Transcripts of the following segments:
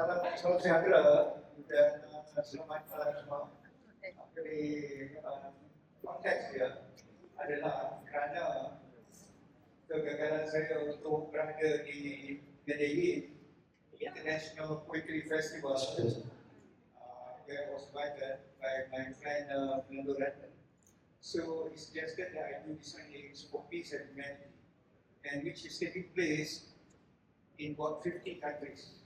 Salam sejahtera dan selamat malam semua. Jadi konteks dia adalah kerana kegagalan saya untuk berada di PDI International Poetry Festival that was invited by my friend Fernando Rattan. So he suggested that I do this findings for peace and humanity, and which is taking place in about 50 countries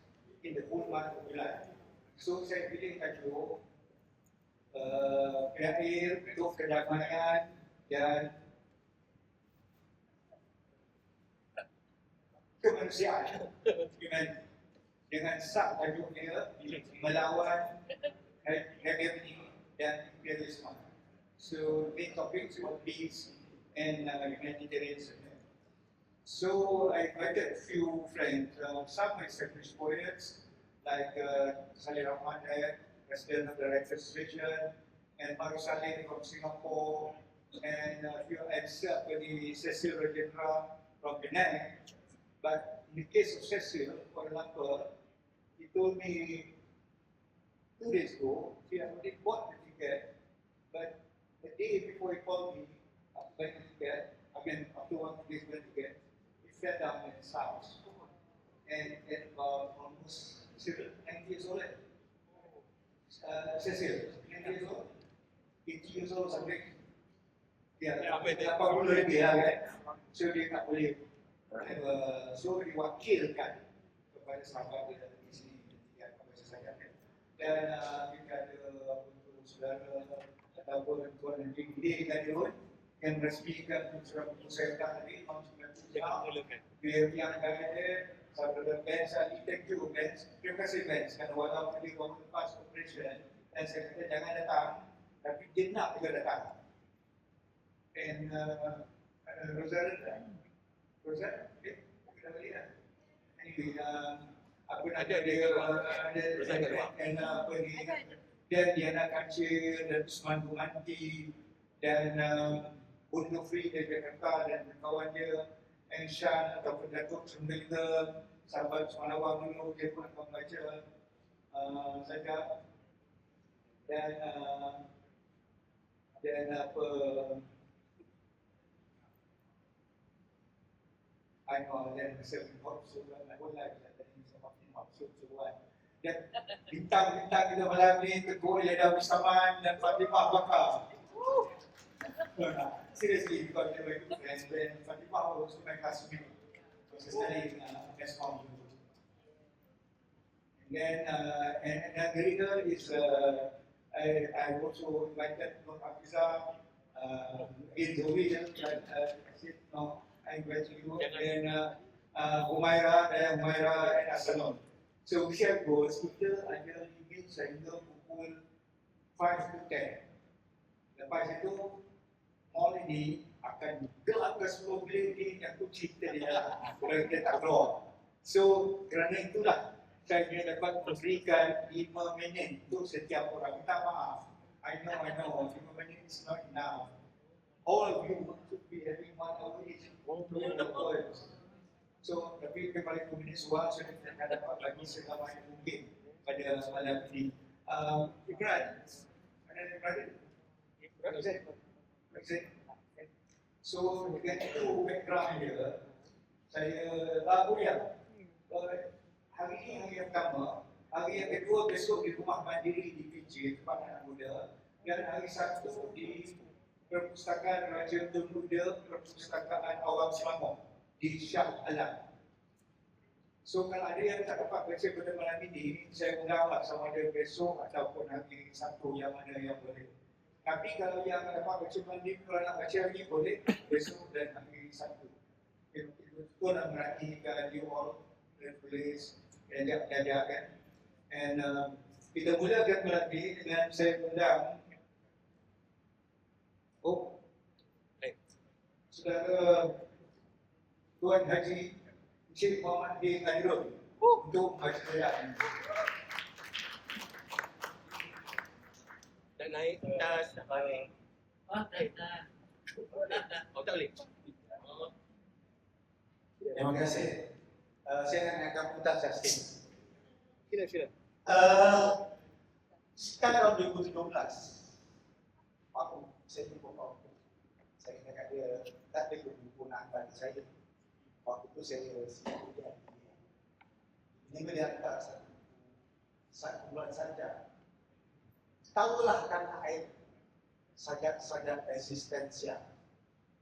in the whole month of July. So saya pilih tajuk Berakhir untuk Kedamaian dan Kemanusiaan dengan sub tajuk dia Melawan Hegemoni dan Imperialisme. So main topics were peace and humanitarianism. So I invited a few friends, some established poets like Saleh Rahman, President of the Writers Association, and Maru Saleh from Singapore, and a few Cecil Rajendra from Penang. But in the case of Cecil, for example, he told me 2 days ago, he had already bought the ticket, but the day before he called me, after buying the ticket, after 1 day's buying the ticket, fell down in his house, and at about almost 90 years old, Cecil, 90 years old, 80 years old something. Dia 80 lebih kan, so dia tak boleh, so diwakilkan kepada sahabat dia di sini yang baca saya dan kita ada untuk saudara ataupun tuan Encik Gede dengan dia pun yang meresmikan surat keputusan tadi tahun 1997 yang kata saudara Ben Sali, thank you Ben, terima kasih Ben kerana walaupun dia waktu lepas operation dan saya kata jangan datang tapi dia nak juga datang. And Rosa, okay, kita balik lah. Anyway, apa nak dia and apa ni, dan Diana Kancil dan Usman Bumanti dan Bondo Free dari Jakarta dan kawan dia Enshan ataupun Datuk Sembilan sahabat Semalawang dulu dia pun akan baca saja dan apa I know dan selling maksud dan I would like that something maksud sebuah dan bintang-bintang kita malam ni Teguh Yada Wisaman dan Fatimah Bakar. Seriously, because they were good friends when Fatimah was my classmate. Was studying SCOM. And then the reader is I also invited Nur Hafiza, Zoe, I invited you, and Humaira and Asalon. So here goes, kita ada limit sehingga pukul 5 to 10. Lepas itu, mall ini akan gelap ke 10 bilik ni yang kunci kita di dalam. Kalau kita tak keluar. So, kerana itulah saya dapat memberikan 5 minit untuk setiap orang. Minta maaf. I know, 5 minit is not enough. All of you should be having 1 hour each to read the poems. So, tapi kembali ke minit suara, so kita akan dapat bagi selama yang mungkin pada malam ini. Ibrahim, ada Ibrahim? So, dengan itu background dia, saya lagu yang hari ini hari yang pertama, hari yang kedua besok di Rumah Mandiri di PJ tempat anak muda, dan hari Sabtu di Perpustakaan Raja Tun Muda, Perpustakaan Awam Selangor di Shah Alam. So kalau ada yang tak dapat baca pada malam ini, saya undanglah sama ada besok ataupun hari Sabtu yang mana yang boleh. Tapi kalau yang dapat baca malam ini, kalau nak baca hari ini boleh besok dan hari Sabtu. Itu nak merhatikan you all dan tulis dan jaga-jaga. And kita mulakan malam ini dengan saya undang saudara Tuan Haji Encik Muhammad bin Hadirul untuk baca doa. Dan naik tas tak boleh. Tak boleh. Terima kasih. Saya akan putar Justin. Sila. Sekarang tahun 2017, saya jumpa Pak Aku. Saya kata dia, tak ada kebukuan bagi saya. Waktu itu saya siap dia. Ini dia hantar satu bulan saja. Tahulah tanah air, sajak-sajak eksistensial.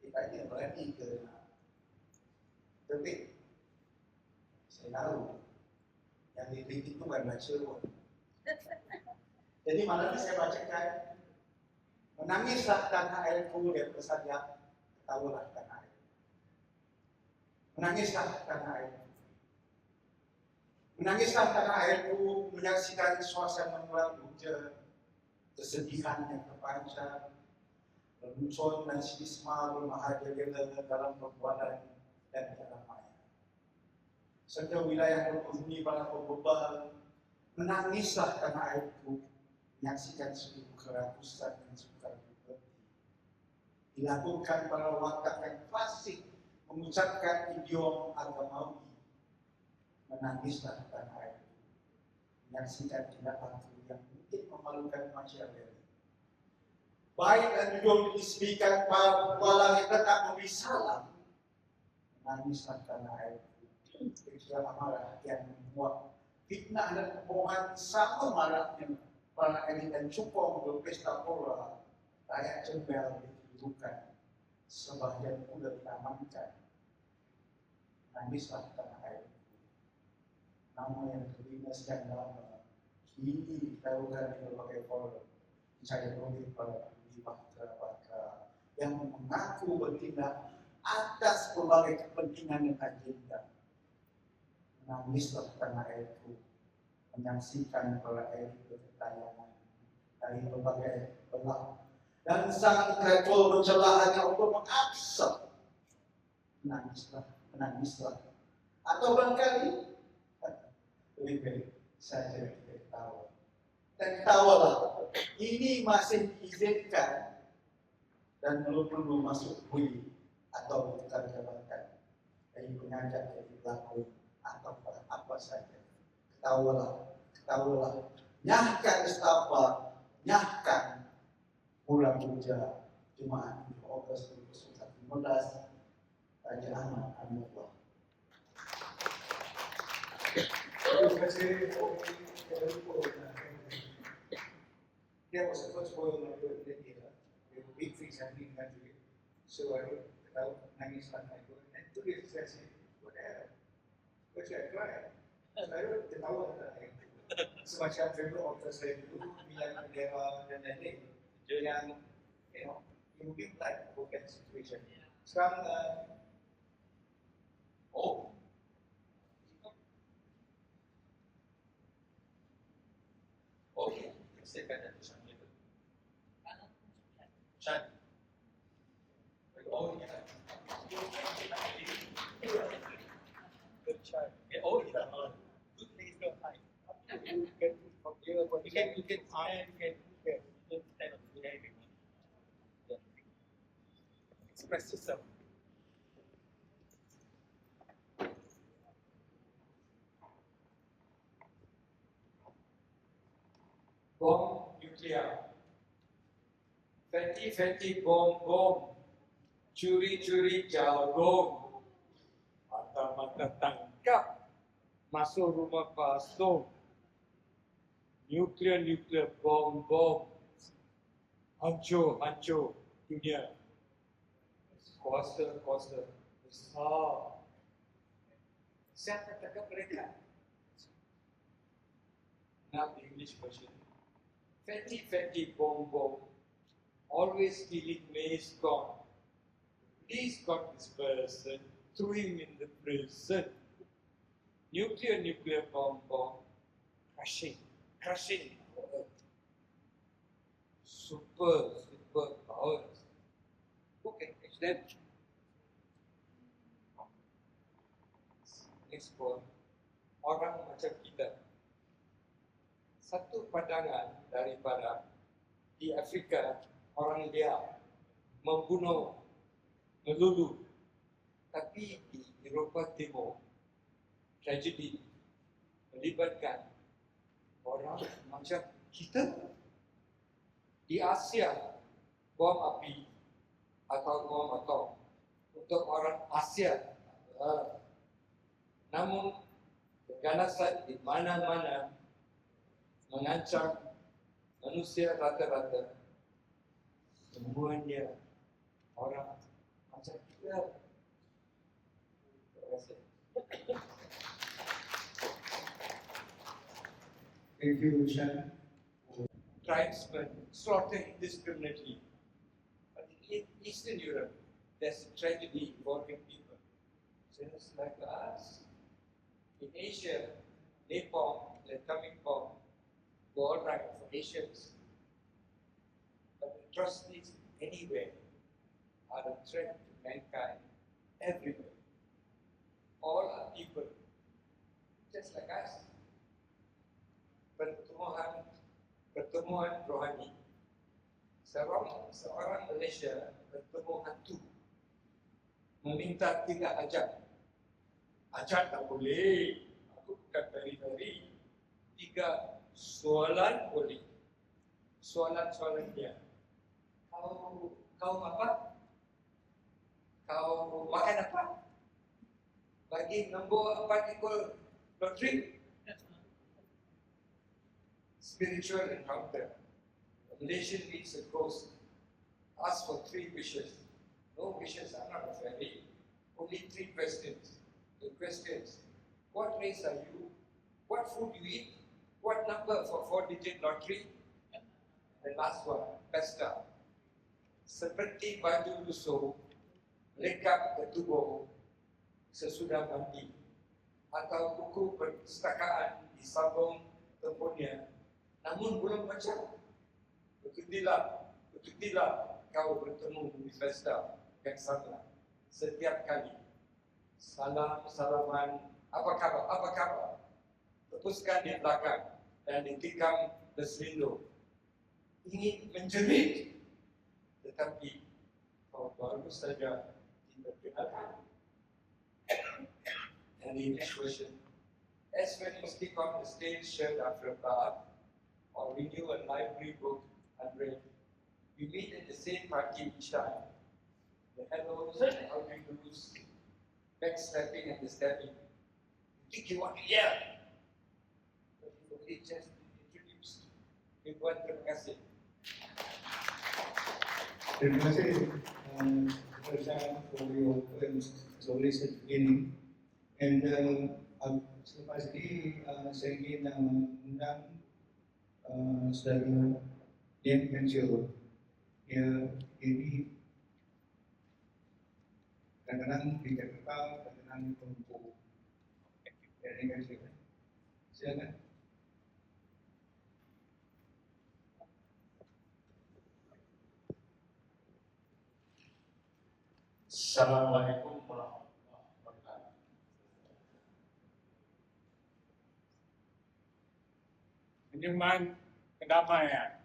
Kita ini berani ke terbit. Saya tahu yang diterbit itu bukan baca pun. Jadi malam ini saya bacakan, menangislah tanah airku dan bersajak, tahulah tanah air. Menangislah tanah air. Menangislah tanah airku menyaksikan suasana bulan hujan, kesedihan yang terpanjang, lelucon dan sinisma berbahagia dalam perbuatan dan kedamaian. Serta wilayah berpenghuni para pembebal, menangislah tanah airku menyaksikan seluruh kerakusan dan sukar duka. Dilakukan para watak yang klasik mengucapkan idiom agamawi. Menangislah tanah airku menyaksikan tindakanku yang mungkin memalukan masyarakat. Baik dan jujur disebutkan para yang tetap memberi salam. Menangislah tanah airku ketika amarah yang membuat fitnah dan kebohongan sama maraknya para elit dan cukong berpesta pora, rakyat cembel dituduhkan, sebagian pula diamankan. Menangislah tanah airku. Nama yang terima sekian lama kini ditaruhkan di berbagai forum, dicari oleh para pakar yang mengaku bertindak atas berbagai kepentingan dan agenda. Menangislah tanah airku menyaksikan para elit berketayangan dari berbagai belah dan sang intelektual bercelah hanya untuk mengaksa. Menangislah. Atau barangkali lebih baik saja kita ketawa. Dan ketawalah, ini masih diizinkan dan belum perlu masuk bui atau ditukar jabatan dari pengajar jadi pelaku atau apa saja. Ketawalah, nyahkan istighfar, nyahkan pulang kerja Jumat 7 Ogos 2015 Raja Ahmad Anwar. Terima kasih. That was the first boil I did in India. There were big things happening in the country. So I wrote about Nangistan. And 2 days I said, what happened? What should I try? So I wrote the novel that I semacam film of saya dulu, Milan Kundera dan lain-lain yang, you mungkin like bukan situation. Sekarang, Saya kata tu sama itu. Shan. Oh, ya. Good try. Oh, yeah. Good things don't hide. You can stand on behind him. Express yourself. Bom nuklear, fatty bom, curi jagung, mata tangkap, masuk rumah kosong, nuklear bom, hancur dunia, kuasa besar. Siapa tangkap mereka? Now the English version. Fatty bom, always stealing maize corn. Please got this person, threw him in the prison. Nuclear bomb, crushing. Super powers. Who can catch them? Next one, orang macam kita. Satu pandangan daripada di Afrika orang dia membunuh, melulu, tapi di Eropah Timur tragedi melibatkan orang macam kita di Asia, bom api atau bom atom untuk orang Asia. Namun keganasan di mana-mana mengancam manusia rata-rata, semuanya orang macam kita. Terima kasih. Thank you, Sean. Tribesmen slaughter indiscriminately. But in Eastern Europe, there's a tragedy involving people. Just like us. In Asia, Nepal, they're coming from all right for Asians. But atrocities anywhere are a threat to mankind everywhere. All are people, just like us. Pertemuan rohani. Seorang Malaysia bertemu hantu, meminta 3 hajat. Hajat tak boleh, aku bukan peri-peri. 3 soalan boleh. Soalan dia. Kau apa? Kau makan apa? Bagi nombor 4 equal lottery. Spiritual encounter. A Malaysian meets a ghost. Ask for 3 wishes. No wishes, I'm not a fairy. Only 3 questions. The questions: what race are you? What food you eat? What number for 4-digit lottery? And last one, pesta. Seperti baju lusuh, lekap ke tubuh sesudah mandi, atau buku perpustakaan disambung tempunya, namun belum baca. Betutilah kau bertemu di pesta yang sama setiap kali. Salaman, apa kabar? Tepuskan di belakang dan ditikam berselindung. Ingin menjerit, tetapi kau baru saja diperkenalkan. And the next question: as when you stick on the stage shirt after a bath or renew a library book unread, you meet at the same party each time. The hellos, how do you lose, backslapping and the stabbing. You think you want to yell, but you've only just introduced. Terima kasih. Terima kasih, Sean, for your knowledge at the beginning. And selepas ini saya ingin mengundang saudara Dian Pencio. Dia ini kadang-kadang di Jakarta, kadang-kadang di Bengkulu. Dian Pencio. Silakan. Assalamualaikum warahmatullahi wabarakatuh. Senyuman kedamaian.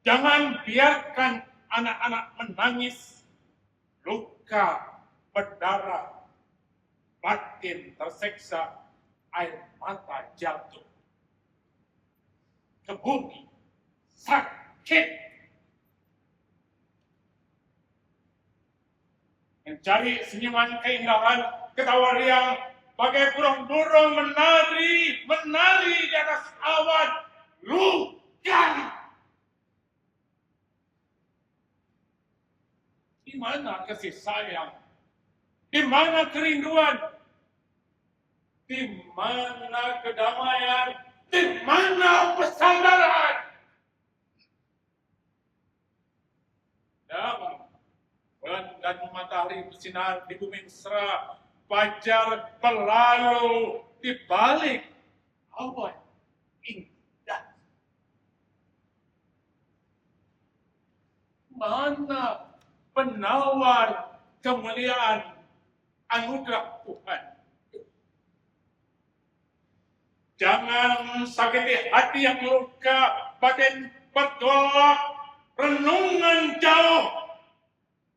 Jangan biarkan anak-anak menangis, luka, berdarah, batin tersiksa, air mata jatuh ke bumi, sakit. Mencari senyuman keindahan, ketawa riang, bagai burung-burung menari di atas awan, luka. Di mana kasih sayang? Di mana kerinduan? Di mana kedamaian? Di mana persaudaraan? Bulan dan matahari bersinar di bumi mesra, fajar berlalu di balik awan indah. Mana penawar kemuliaan anugerah Tuhan? Jangan sakiti hati yang luka, batin bergolak, renungan jauh.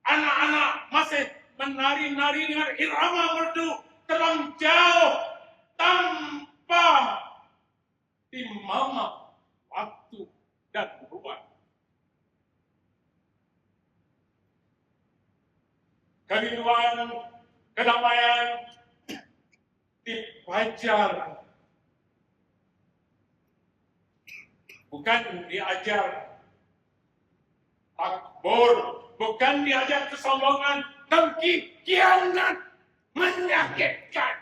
Anak-anak masih menari-nari dengan irama merdu, terbang jauh tanpa kerinduan, kedamaian dipajar, bukan diajar. Takbur, bukan diajar kesombongan, dengki, khianat, menyakitkan.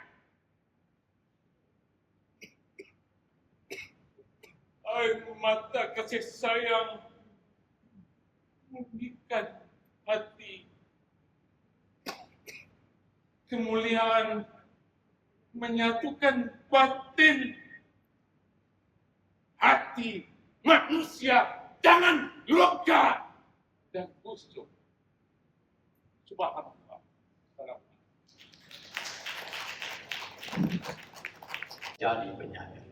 Air mata kasih sayang menggigitkan hati. Kemuliaan menyatukan batin. Hati manusia jangan luka dan busuk. Subhanallah. Jadi penyanyi.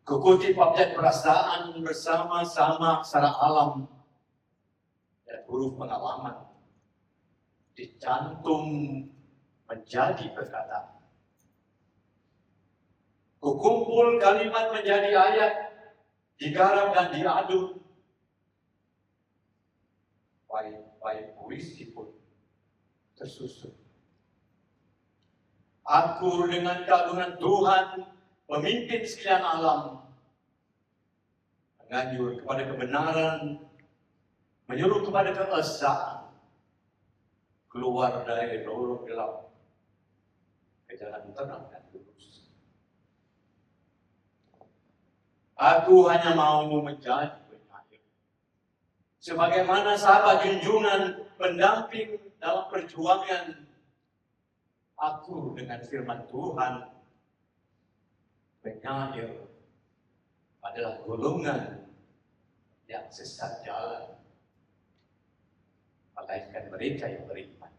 Kukutip objek perasaan bersama-sama secara alam dan huruf pengalaman dicantum menjadi perkataan. Kukumpul kalimat menjadi ayat, digarap dan diaduk. Baik puisi pun tersusun. Aku dengan keagungan Tuhan, pemimpin sekalian alam, menganjur kepada kebenaran, menyuruh kepada keesaan, keluar dari lorong gelap ke jalan terang dan lurus. Aku hanya mau menjadi penyair, sebagaimana sahabat junjungan pendamping dalam perjuangan. Aku dengan firman Tuhan, penyair adalah golongan yang sesat jalan, melainkan mereka yang beriman.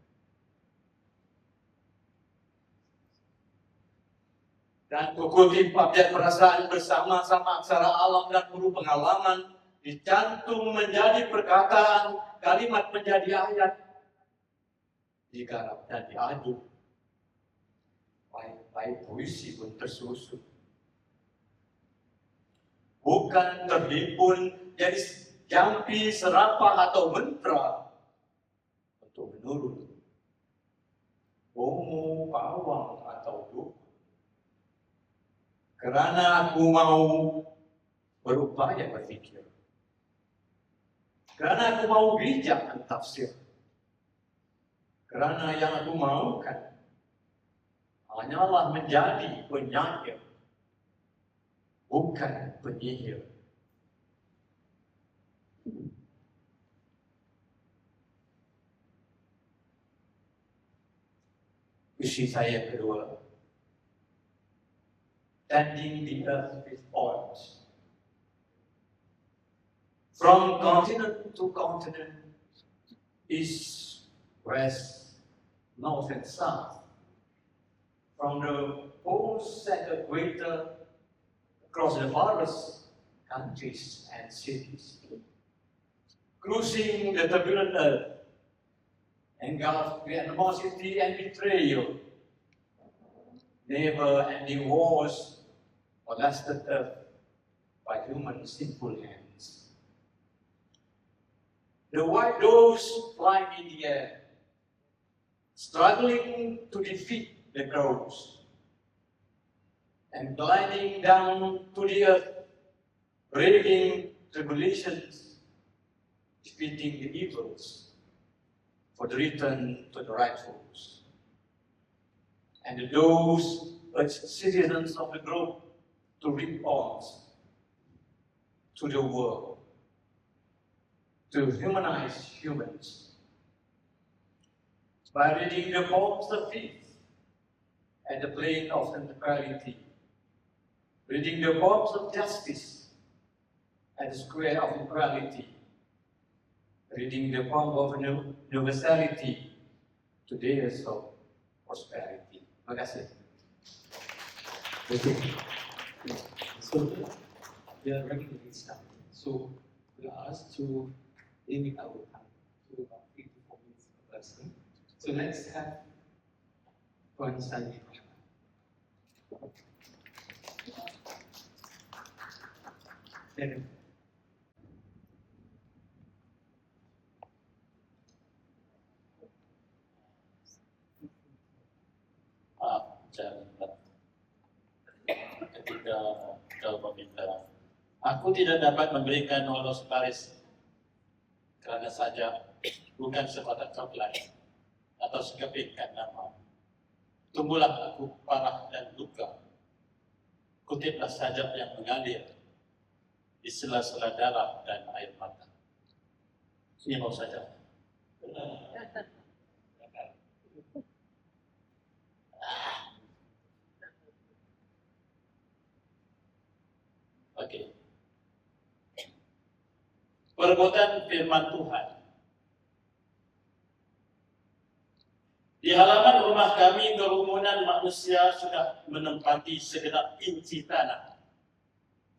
Dan kukutip objek perasaan bersama-sama aksara alam dan huruf pengalaman dicantum menjadi perkataan, kalimat menjadi ayat, digarap dan diaduk. Baik puisi pun tersusun, bukan terhimpun jadi jampi, serapah atau mantra untuk menurut homo, pawang atau dukun. Kerana aku mau berupaya berpikir, kerana aku mau bijak mentafsir, kerana yang aku maukan hanyalah menjadi penyair, bukan penyihir. Puisi saya kedua, Tending the Earth with Oils. From continent to continent, east, west, north and south, from the poles and the equator, across the farthest countries and cities, cruising the turbulent earth, engulfed with animosity and betrayal, never-ending wars molested earth by human sinful hands. The white doves flying in the air, struggling to defeat the crows, and gliding down to the earth, braving tribulations, defeating the evils for the return to the rightfuls. And the doves urge citizens of the globe to reap alms to the world, to humanize humans by reading the poems of faith at the plane of inequality, reading the poems of justice at the square of equality, reading the poem of universality to days of prosperity. Terima kasih. Okay. So we are running against time. So we are asked to limit our time to about 3 to 4 minutes per person. So let's have one study. Michael meminta, aku tidak dapat memberikan honoris causa kerana saja bukan sekotak coklat atau sekeping nama. Tumbuhlah aku parah dan luka. Kutiplah sajak yang mengalir di sela-sela darah dan air mata. Ini mau saja. Okey. Perbuatan firman Tuhan. Di halaman rumah kami, kerumunan manusia sudah menempati segenap inci tanah,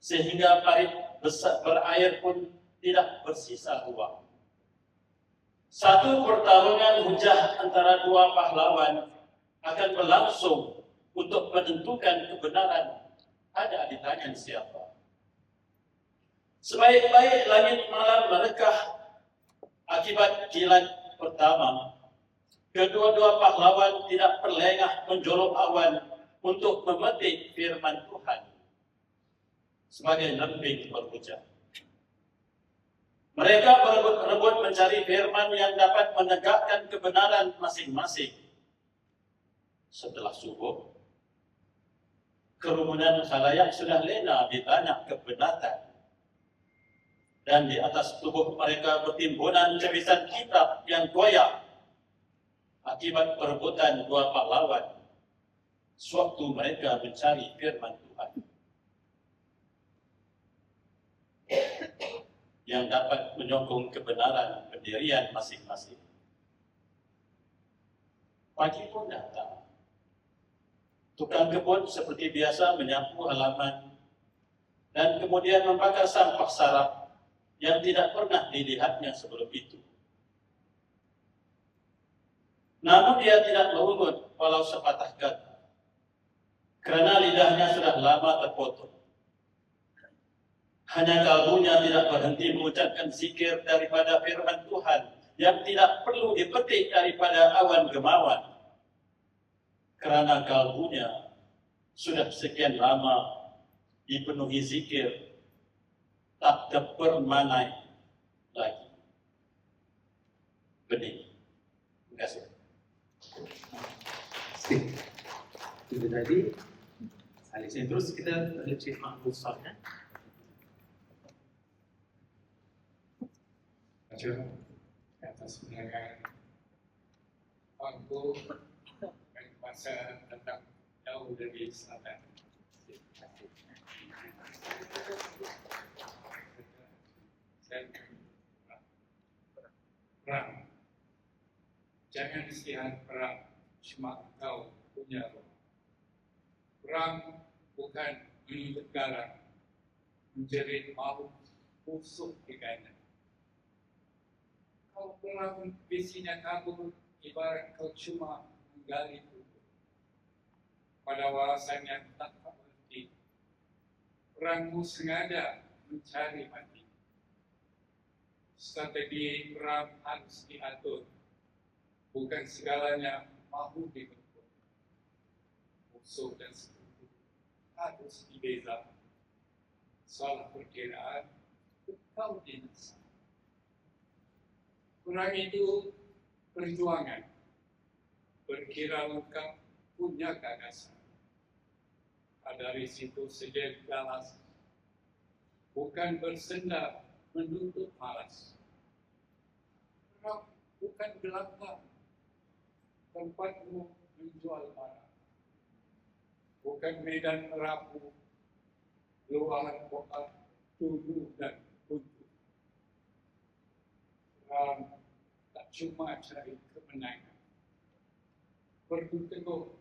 sehingga parit besar berair pun tidak bersisa ruang. Satu pertarungan hujah antara dua pahlawan akan berlangsung untuk menentukan kebenaran ada di tangan siapa. Sebaik-baik langit malam merekah akibat kilat pertama, kedua-dua pahlawan tidak terlengah menjolok awan untuk memetik firman Tuhan sebagai lembing berhujan. Mereka berebut-rebut mencari firman yang dapat menegakkan kebenaran masing-masing. Setelah subuh, kerumunan khalayak sudah lena di tanah kepenatan. Dan di atas tubuh mereka bertimbunan lapisan kitab yang goyah akibat perebutan dua pahlawan sewaktu mereka mencari firman Tuhan yang dapat menyokong kebenaran pendirian masing-masing. Pagi pun datang. Tukang kebun seperti biasa menyapu halaman dan kemudian membakar sampah sarap yang tidak pernah dilihatnya sebelum itu. Namun dia tidak merungut walau sepatah kata, kerana lidahnya sudah lama terpotong. Hanya kalbunya tidak berhenti mengucapkan zikir daripada firman Tuhan yang tidak perlu dipetik daripada awan gemawan. Kerana kalbunya sudah sekian lama dipenuhi zikir, tak terpermanai lagi. Benih. Terima kasih. Okey. Itu tadi. Selanjutnya terus kita ada Cik Mahmud Soalnya. Terima kasih atas undangan aku bagi masa tentang jauh dari selatan. Perang. Jangan istihad perang, cuma kau punya roh. Perang bukan menuntut darah, menjerit malu, busuk di kanan. Kau perang visinya kabur, ibarat kau cuma menggali kubur. Pada wawasannya tak berhenti, perangmu sengaja mencari mati. Strategi perang harus diatur, bukan segalanya mahu dibentuk. Musuh dan sekutu harus dibeza. Salah perkiraan, kau dinasa. Perang itu perjuangan, berkira lengkap punya gagasan. Ada risiko sejak galas, bukan bersenda menuntut malas. Perang bukan gelaplah, tempatmu menjual barang. Bukan medan rapuh, luar kota, tubuh dan buntu. Perang tak cuma cari kemenangan, perlu teguh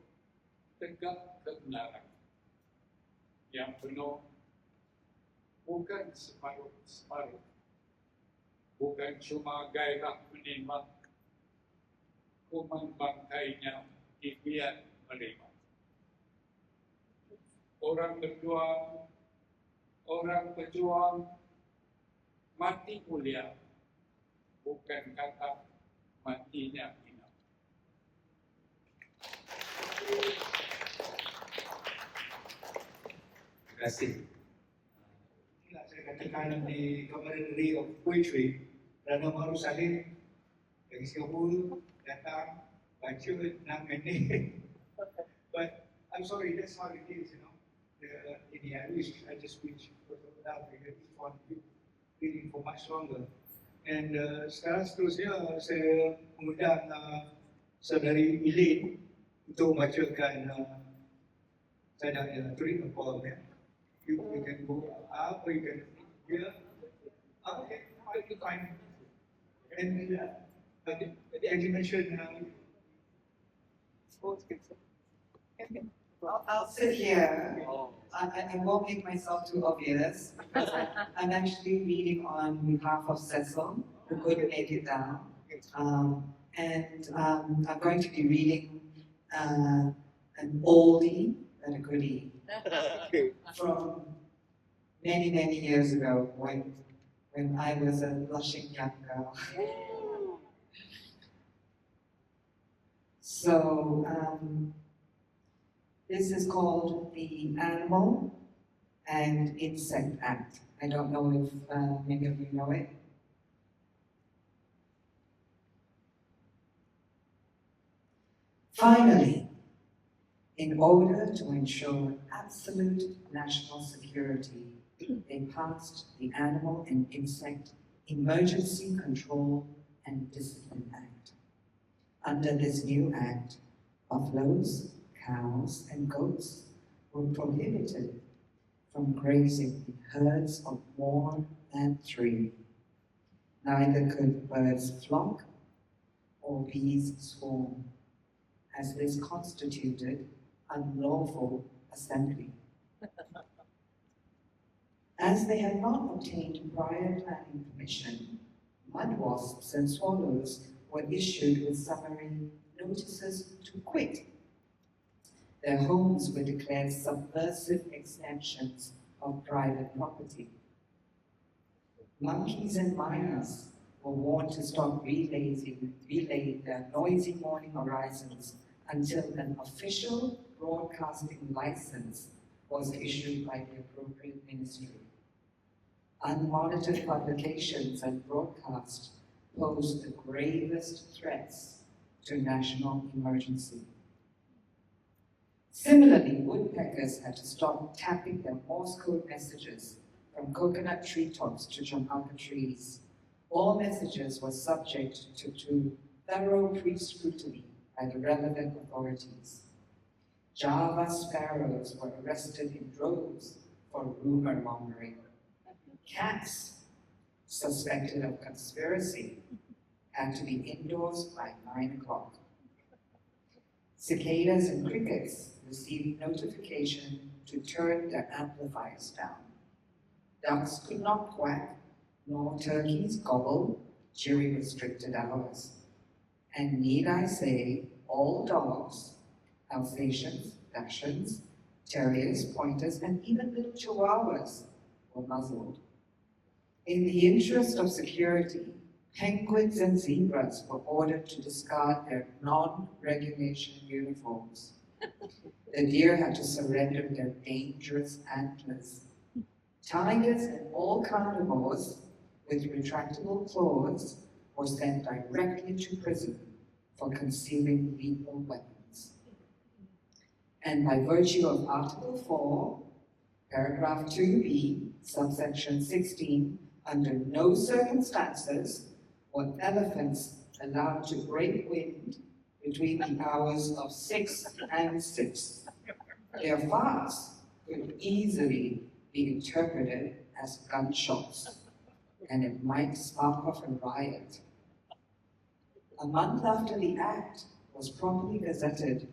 tegak kebenaran yang penuh, bukan separuh-separuh, bukan cuma gairah menembak, kuman bangkainya dibiar menerima. Orang berjuang, orang pejuang, mati mulia, bukan kata matinya hina. Terima kasih. macam di camaraderie of poetry, Rana Maru Salim dari Singapura datang baca 6 minit. But I'm sorry, that's how it is, you know. In the end, I just wish for each one of you reading for much longer. And sekarang seterusnya saya mengundang saudari Elaine untuk membacakan saya nak tulis a poem ya. You can go up or you can here. Okay, fine. And as you mentioned, I'll sit here. I won't make myself too obvious because I'm actually reading on behalf of Cecil, who couldn't make it down. And I'm going to be reading an oldie and a goodie from many, many years ago when I was a blushing young girl. So, this is called the Animal and Insect Act. I don't know if many of you know it. Finally, in order to ensure absolute national security, they passed the Animal and Insect Emergency Control and Discipline Act. Under this new act, buffaloes, cows, and goats were prohibited from grazing in herds of more than 3. Neither could birds flock or bees swarm, as this constituted unlawful assembly. As they had not obtained prior planning permission, mud wasps and swallows were issued with summary notices to quit. Their homes were declared subversive extensions of private property. Monkeys and miners were warned to stop relaying their noisy morning horizons until an official broadcasting license was issued by the appropriate ministry. Unmonitored publications and broadcasts posed the gravest threats to national emergency. Similarly, woodpeckers had to stop tapping their Morse code messages from coconut treetops to jamaica trees. All messages were subject to thorough pre-scrutiny by the relevant authorities. Java sparrows were arrested in droves for rumor mongering. Cats, suspected of conspiracy, had to be indoors by 9 o'clock. Cicadas and crickets received notification to turn their amplifiers down. Ducks could not quack, nor turkeys gobble during restricted hours. And need I say, all dogs, Alsatians, Dachshunds, Terriers, Pointers, and even little Chihuahuas were muzzled. In the interest of security, penguins and zebras were ordered to discard their non-regulation uniforms. The deer had to surrender their dangerous antlers. Tigers and all carnivores with retractable claws were sent directly to prison for concealing lethal weapons. And by virtue of Article 4, Paragraph 2b, subsection 16, under no circumstances were elephants allowed to break wind between the hours of 6 and 6. Their farts could easily be interpreted as gunshots, and it might spark off a riot. A month after the act was properly gazetted,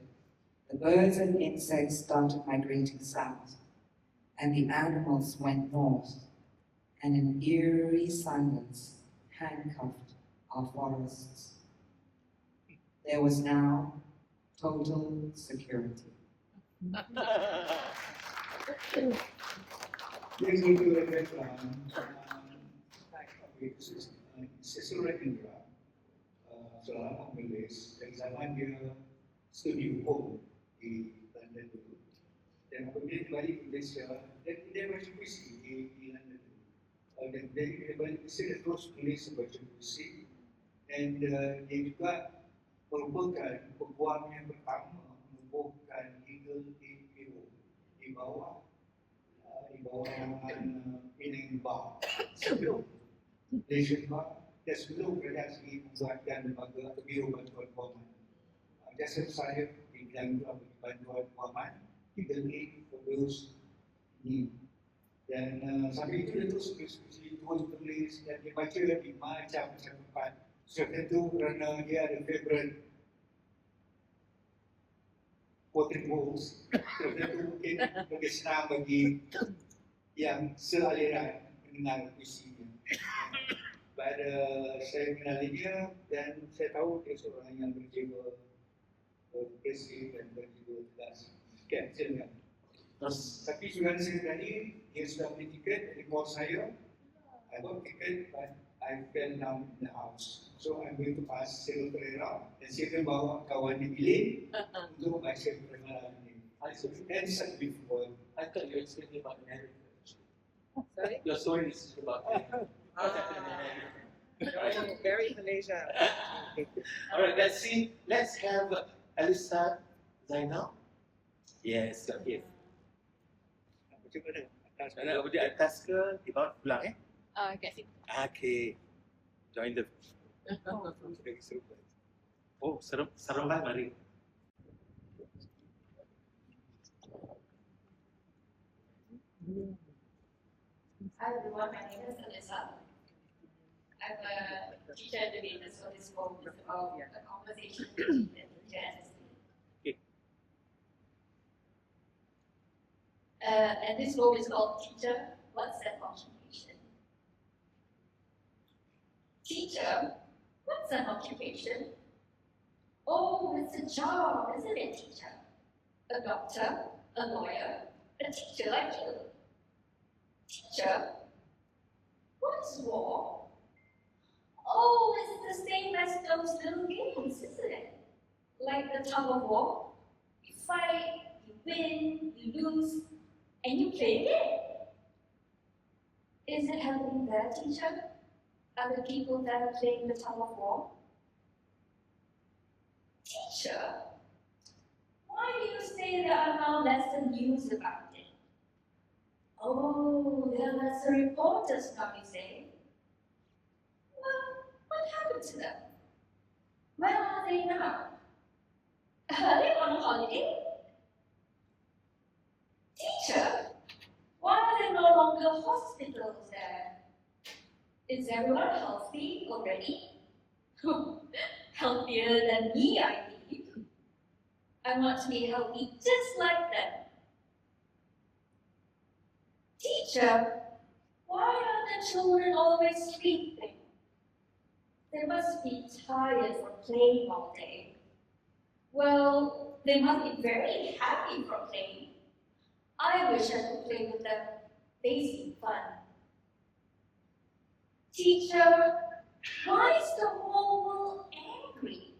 the birds and insects started migrating south, and the animals went north, and in eerie silence handcuffed our forests. There was now total security. Here's going to read Cecil Rendra, seorang penulis dari zaman dia studi hukum di London dulu. Dan apabila kembali ke Malaysia, dia baca puisi di London dulu. dan dia terus tulis sebaca puisi, dan dia juga merupakan peguam yang pertama menubuhkan legal NGO di bawah Penang Bar sebelum Malaysian Bar dan sebelum kerajaan sendiri membuatkan lembaga atau biro bantuan kewangan. Jasa saya di bidang bantuan kewangan digeli terus ini. Dan sambil itu dia terus tulis dan dia baca di macam-macam tempat. Sudah tentu kerana dia ada favorite quoting rules. Sudah tentu mungkin lebih senang bagi yang sealiran mendengar puisinya. Pada saya mengenali dia dan saya tahu dia seorang yang berjiwa bersih dan berjiwa tegas. Sekian, silakan. Terus Tapi sudah saya tadi, dia sudah beli tiket dari bawah saya. I bought ticket but I fell down in the house. So I'm going to pass Selo Pereira dan saya akan bawa kawan di bilik untuk baca perkenalan ini. And such before. I thought you were speaking about America. Sorry? Your story is about America. Very Malaysia. Alright, let's have Alisa Zainal. Yes, okay. Macam mana? Atas Mana di atas ke di bawah pulang Kat situ. Okay. Join the Oh, serem banget mari. Hi everyone, my name is Alyssa. I'm a teacher educator, so this book is about a conversation between the teacher and the student. Okay. And this book is called Teacher, What's That Occupation? Teacher, what's an occupation? Oh, it's a job, isn't it, teacher? A doctor, a lawyer, a teacher like you. Teacher, what is war? Oh, it's the same as those little games, isn't it? Like the tug of war. You fight, you win, you lose, and you play again. Is it happening there, teacher? Are the people there playing the tug of war? Teacher, why do you say there are now lesser news about it? Oh, there are lesser reporters now, you say? Well, what happened to them? Where are they now? Are they on holiday? Teacher, why are there no longer hospitals there? Is everyone healthy already? Healthier than me, I believe. I want to be healthy just like them. Teacher, why are the children always sleeping? They must be tired from playing all day. Well, they must be very happy from playing. I wish I could play with them. They seem fun. Teacher, why is the whole world angry?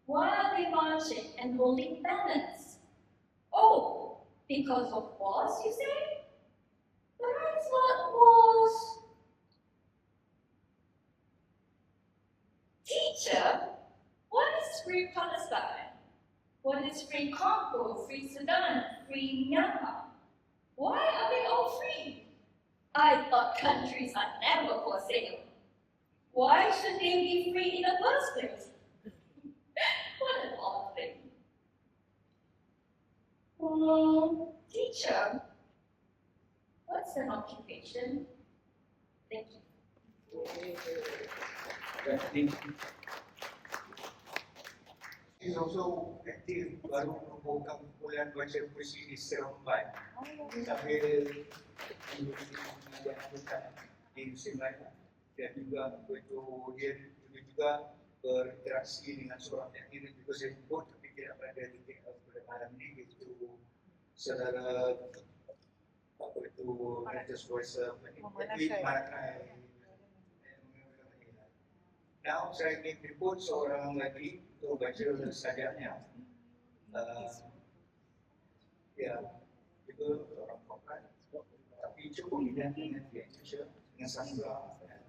Why are they marching and holding banners? Oh, because of wars, you say? But I thought wars. Teacher, what is free Palestine? What is free Congo, free Sudan, free Myanmar? Why are they all free? I thought countries are never for sale. Why should they be free in the first place? What an odd thing. Teacher, what's an occupation? Thank you. He's also active baru membuka kumpulan baca puisi di Seremban sambil mengajar di musim lain dan juga dia juga berinteraksi dengan seorang yang juga saya sebut tapi tidak pada titik pada malam ini iaitu saudara apa itu Rajas Voice Marakai. Now saya ingin jemput seorang lagi untuk baca sajaknya. Ya, itu orang korban. Tapi cukup identik dengan dia. dengan sastra dan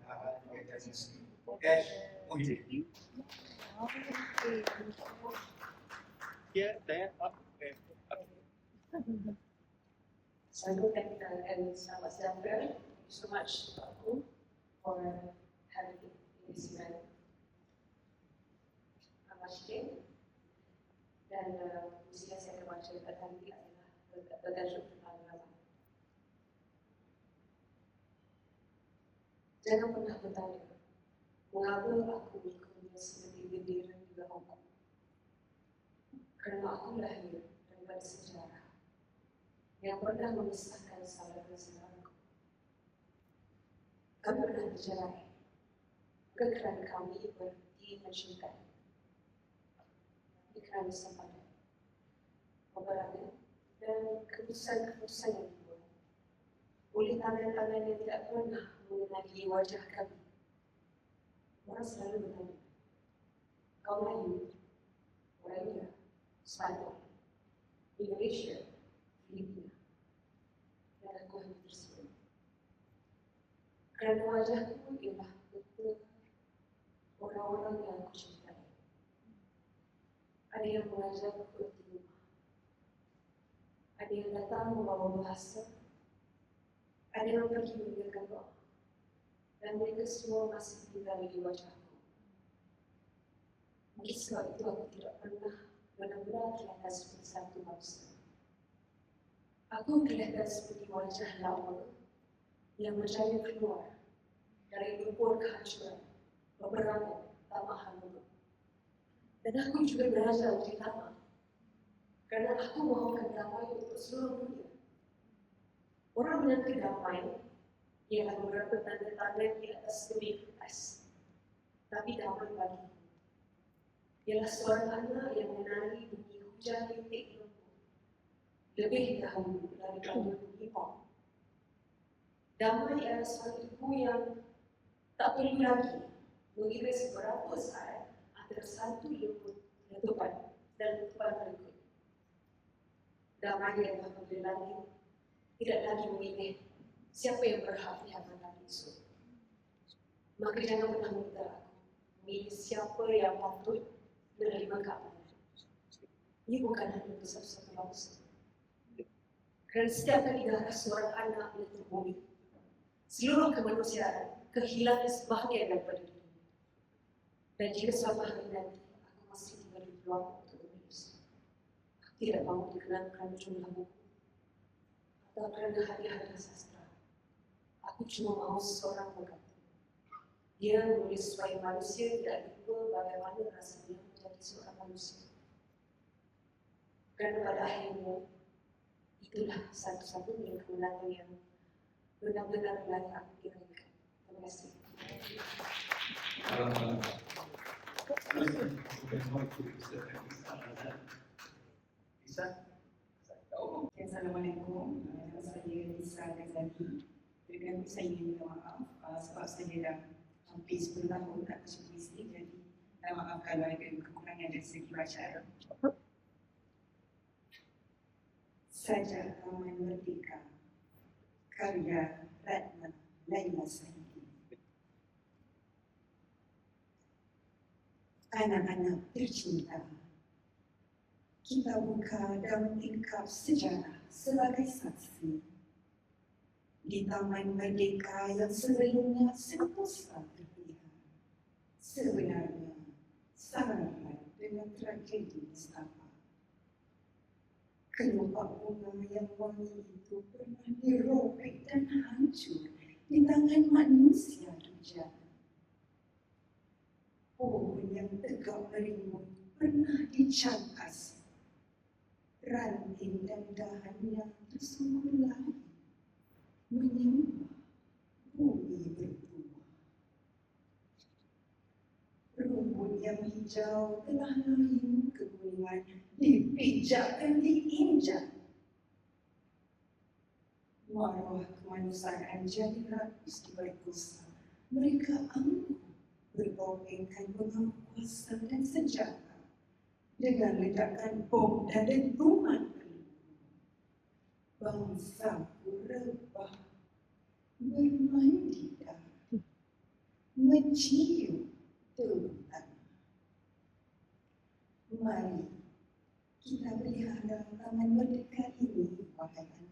kaitannya sendiri. Ash Muhyiddin. Here, there, up, there. Assalamualaikum and selamat sejahtera. Thank you so much Aku for having this event. Amashin dan mesti saya akan baca tadi adalah bertajuk tentang zaman. Jangan pernah bertanya mengapa aku berkumpul seperti bendera di belakangku. Kerana aku lahir daripada sejarah yang pernah memisahkan saudara-saudaraku. Kami pernah bercerai, bukan kerana kami berhenti mencintai, tapi kerana sempadan, peperangan dan keputusan-keputusan yang dibuat oleh tangan-tangan yang tidak pernah mengenali wajah kami. Orang selalu bertanya, kau Melayu, orang India, Spanyol, Indonesia, Filipina, dan aku hanya tersenyum. Kerana wajahku ialah betul orang-orang yang aku cintai. Ada yang mengajarku di rumah, ada yang datang membawa bahasa, ada yang pergi meninggalkan doa, dan mereka semua masih tinggal di wajahku. Mungkin sebab itu aku tidak pernah benar-benar kelihatan seperti satu bangsa. Aku kelihatan seperti wajah lama yang mencari keluar dari lumpur kehancuran, peperangan, tamaan mulut. Dan aku juga belajar untuk damai, kerana aku mahukan damai untuk seluruh dunia. Orang menyangka damai ialah beberapa tanda-tanda di atas tebing kertas, tapi damai bagiku ialah seorang anak yang mengenali bunyi hujan rintik lembut lebih dahulu daripada bunyi pom. Damai ialah seorang ibu yang tak perlu lagi mengira seberapa saat antara satu letupan dan letupan berikut. Damai ialah apabila langit tidak lagi memilih siapa yang berhak di hadapan esok. Maka jangan pernah minta aku memilih siapa yang patut menerima keamanan. Ia bukan hanya untuk satu-satu bangsa. Kerana setiap kali darah seorang anak menyentuh bumi, seluruh kemanusiaan kehilangan sebahagian daripada dunia. Dan jika suatu hari nanti aku masih diberi peluang untuk menulis, aku tidak mahu dikenal kerana jumlah buku atau kerana hadiah-hadiah sastra. Aku cuma mahu seorang pengganti. Dia menulis supaya manusia tidak lupa bagaimana rasanya menjadi seorang manusia. Kerana pada akhirnya, itulah satu-satunya kemenangan yang benar-benar layak diraihkan. Terima kasih. Assalamualaikum, saya Lisa Ghazali. Dengan saya ingin minta maaf sebab saya dah hampir 10 tahun tak baca puisi, jadi minta maaf kalau ada kekurangan dari segi bacaan. Saja Taman Merdeka, karya Ratna Laila Saidi. Anak-anak tercinta, kita buka daun tingkap sejarah sebagai saksi di Taman Merdeka yang sebelumnya sentosa terlihat. Sebenarnya sarapan dengan tragedi Mustafa. Kelopak bunga yang wangi itu pernah dirobek dan hancur di tangan manusia dujana. Pohon yang tegak merimbun pernah dicangkas. Ranting dan dahannya tersungkur lagi, menyembah bumi bertuah. Rumput yang hijau telah layu kekuningan, dipijak dan diinjak. Maruah kemanusiaan jadi rakus di balik dosa. Mereka angkuh berbopengkan pengawal kuasa dan senjata dengan ledakan bom dan dentuman peluru. Bangsaku rebah, bermain di darat, mencium telur tanah. Mari kita pelihara Taman Merdeka ini, wahai anak.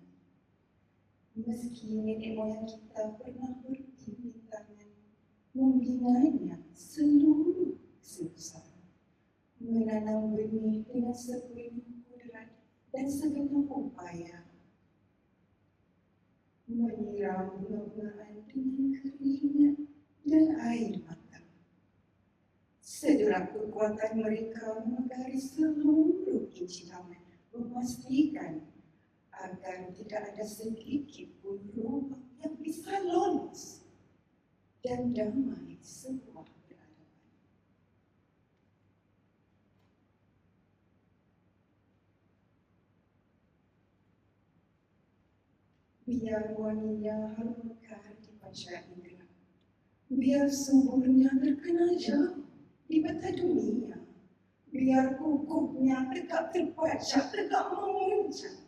Meski nenek moyang kita pernah berpintangan membinanya seluruh kesebsaran, menanam benih dengan sepenuh kudrat dan segenap upaya, menyiram bunga-bungaan dengan keringat dan air mata. Sederap kekuatan mereka memegari seluruh inci taman, memastikan agar tidak ada sedikit pun lubang yang bisa lolos dan damai sebuah peradaban. Biar wanginya harum mekar di panca indera, biar suburnya terkenal jauh di peta dunia, biar kukuhnya tegak terbaca, tegak memuncak,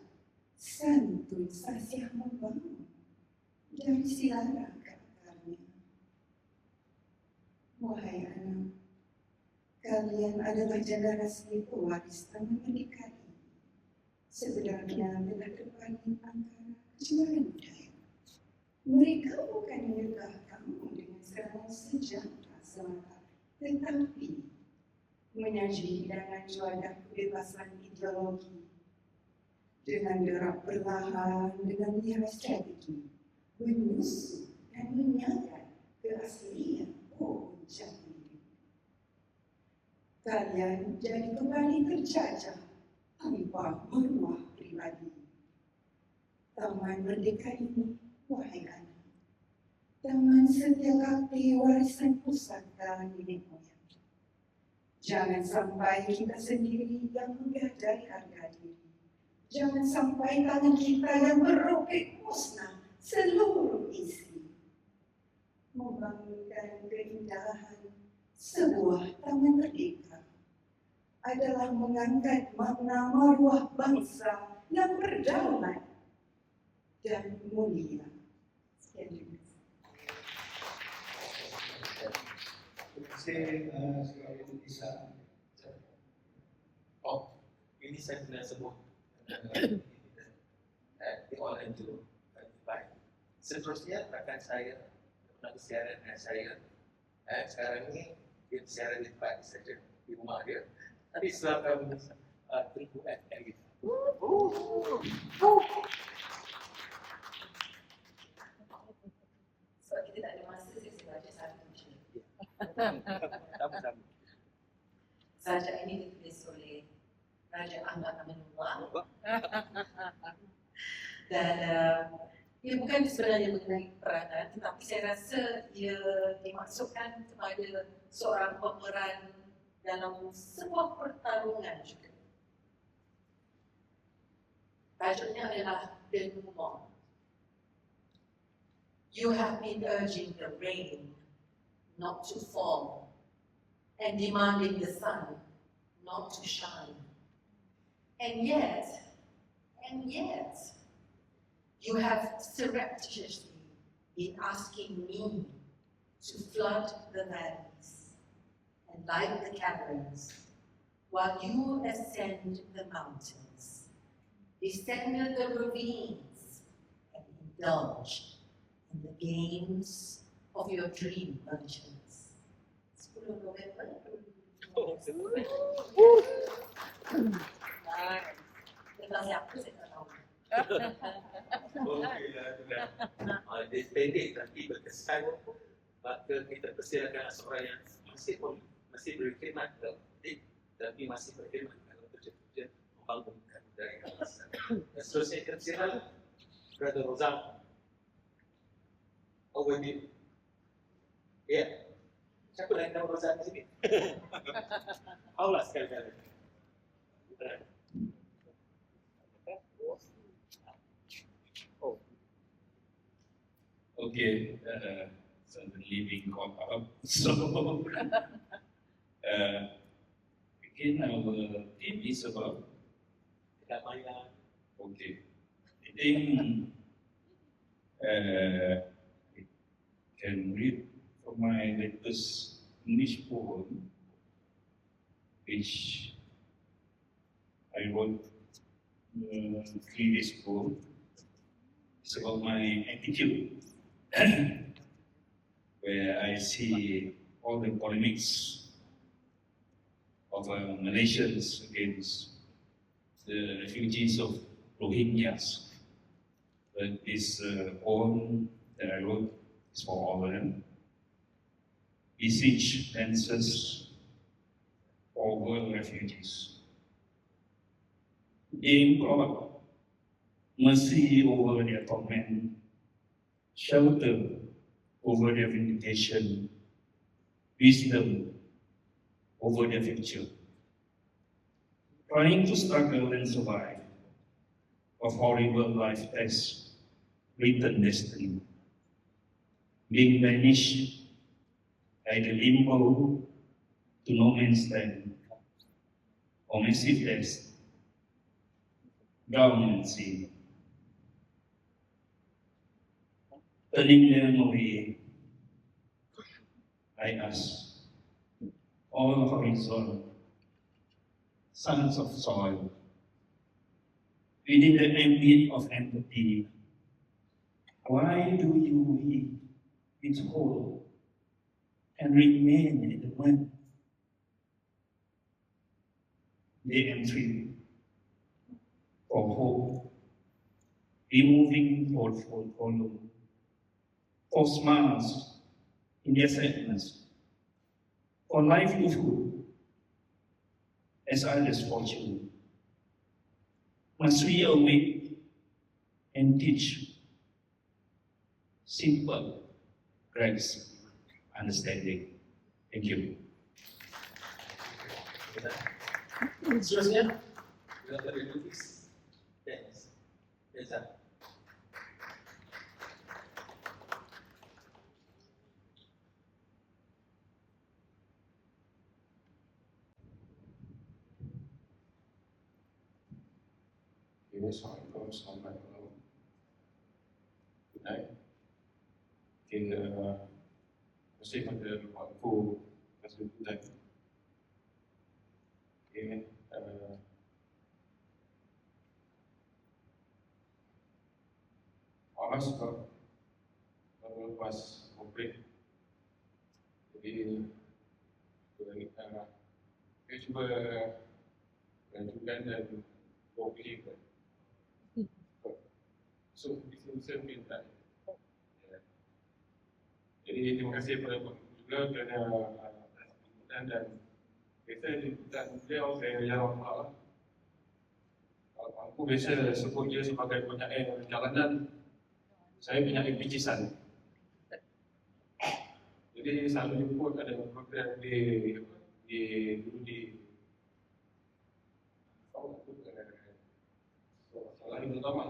santun sasih membangun dari silara ke akarnya. Wahai anak, kalian adalah generasi pewaris Taman Merdeka ini. Sebenarnya telah terpanin antara kejuaraan budaya. Mereka bukan menyergah kamu dengan serangan senjata semata, tetapi menyaji hidangan juadah kebebasan ideologi dengan derap perlahan, dengan nilai strategi, menyusun dan menyaga keaslian puncak diri. Kalian jadi kembali terjajah tanpa maruah pribadi. Taman Merdeka ini, wahai anak, taman setialati warisan pusaka nenek moyang. Jangan sampai kita sendiri yang menggadai harga diri. Jangan sampai tangan kita yang merobek musnah seluruh isi. Membangunkan keindahan sebuah taman merdeka adalah mengangkat makna maruah bangsa yang berdaulat dan mulia. Sekian. Terima kasih sekali bisa. Oh, ini saya pernah sebut di online itu baik. Seterusnya akan saya pernah siaran dengan saya. Sekarang ini dia siaran di tempat saja di rumah dia. Tapi setelah kami tunggu kayak gitu. Sebab kita tak ada masa, saya baca satu je. Sama-sama. Sajak ini ditulis oleh Raja Ahmad Amanullah. Dan ia bukan sebenarnya mengenai peranan, tetapi saya rasa ia dimaksudkan kepada seorang pemeran dalam sebuah pertarungan juga. Tajuknya adalah denouement. You have been urging the rain not to fall and demanding the sun not to shine. And yet, you have surreptitiously been asking me to flood the valleys and light the caverns while you ascend the mountains, descend the ravines, and indulge in the games of your dream merchants. 10 November. Tentang siapa saya tak tahu. Okeylah, dia pendek tapi berkesan. Maka kita persilakan seorang yang masih berkhidmat tapi masih berkhidmat dalam kerja-kerja membangunkan budaya bangsa. Dan seterusnya kita persilakan Brother Rozam. Over to you. Ya, siapa yang nama Rozam di sini? Aulah sekali-kali. Okay, so the living caught up. So, again, our theme is about kedamaian. Okay, I think can read from my latest English poem, which I wrote 3 days ago. It's about my attitude, where I see all the polemics of Malaysians against the refugees of Rohingyas. But this poem that I wrote is for all of them. Beseech answers for world refugees. In God, mercy over their torment, shelter over their vindication, wisdom over their future. Trying to struggle and survive a horrible life as written destiny, being banished by the limbo to no man's land, or massive death, drown in sea. Turning them away, I ask, all horizon, sons of soil, within the ambit of empathy, why do you withhold and remain in the mud? They entreat for hope, removing thoughtful column, for smiles in their sadness, for livelihood as others' fortune. Must we awake and teach simple grace, understanding? Thank you. Seterusnya, Dr. Lutis. Yes. Reza. Assalamualaikum, selamat malam. Good night. Masih pada waktu kasih good night. Awas kalau lepas COVID, jadi saya cuba lanjutkan dan boleh. So, bisa minta. Jadi terima kasih kepada Pak juga kerana dan kita dan beliau saya jawab malah. Aku biasa sebut dia sebagai penyair jalanan. Saya penyair picisan. Jadi selalu jemput ada program di salah yang utama.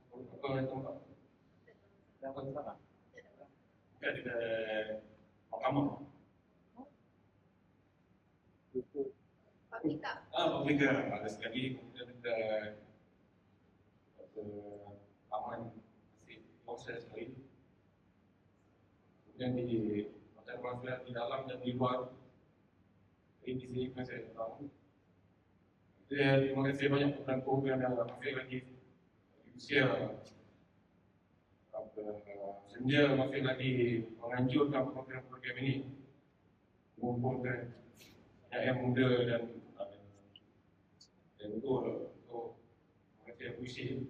Tempat yang pertama di mahkamah. Publika ada sekali kemudian ada aman masih proses lagi. Kemudian di hotel di dalam dan di luar. Ini di sini saya tahu. Terima kasih banyak kepada program yang masih lagi usia senja masih lagi menganjurkan program-program ini mengumpulkan yang muda dan untuk mengajar puisi.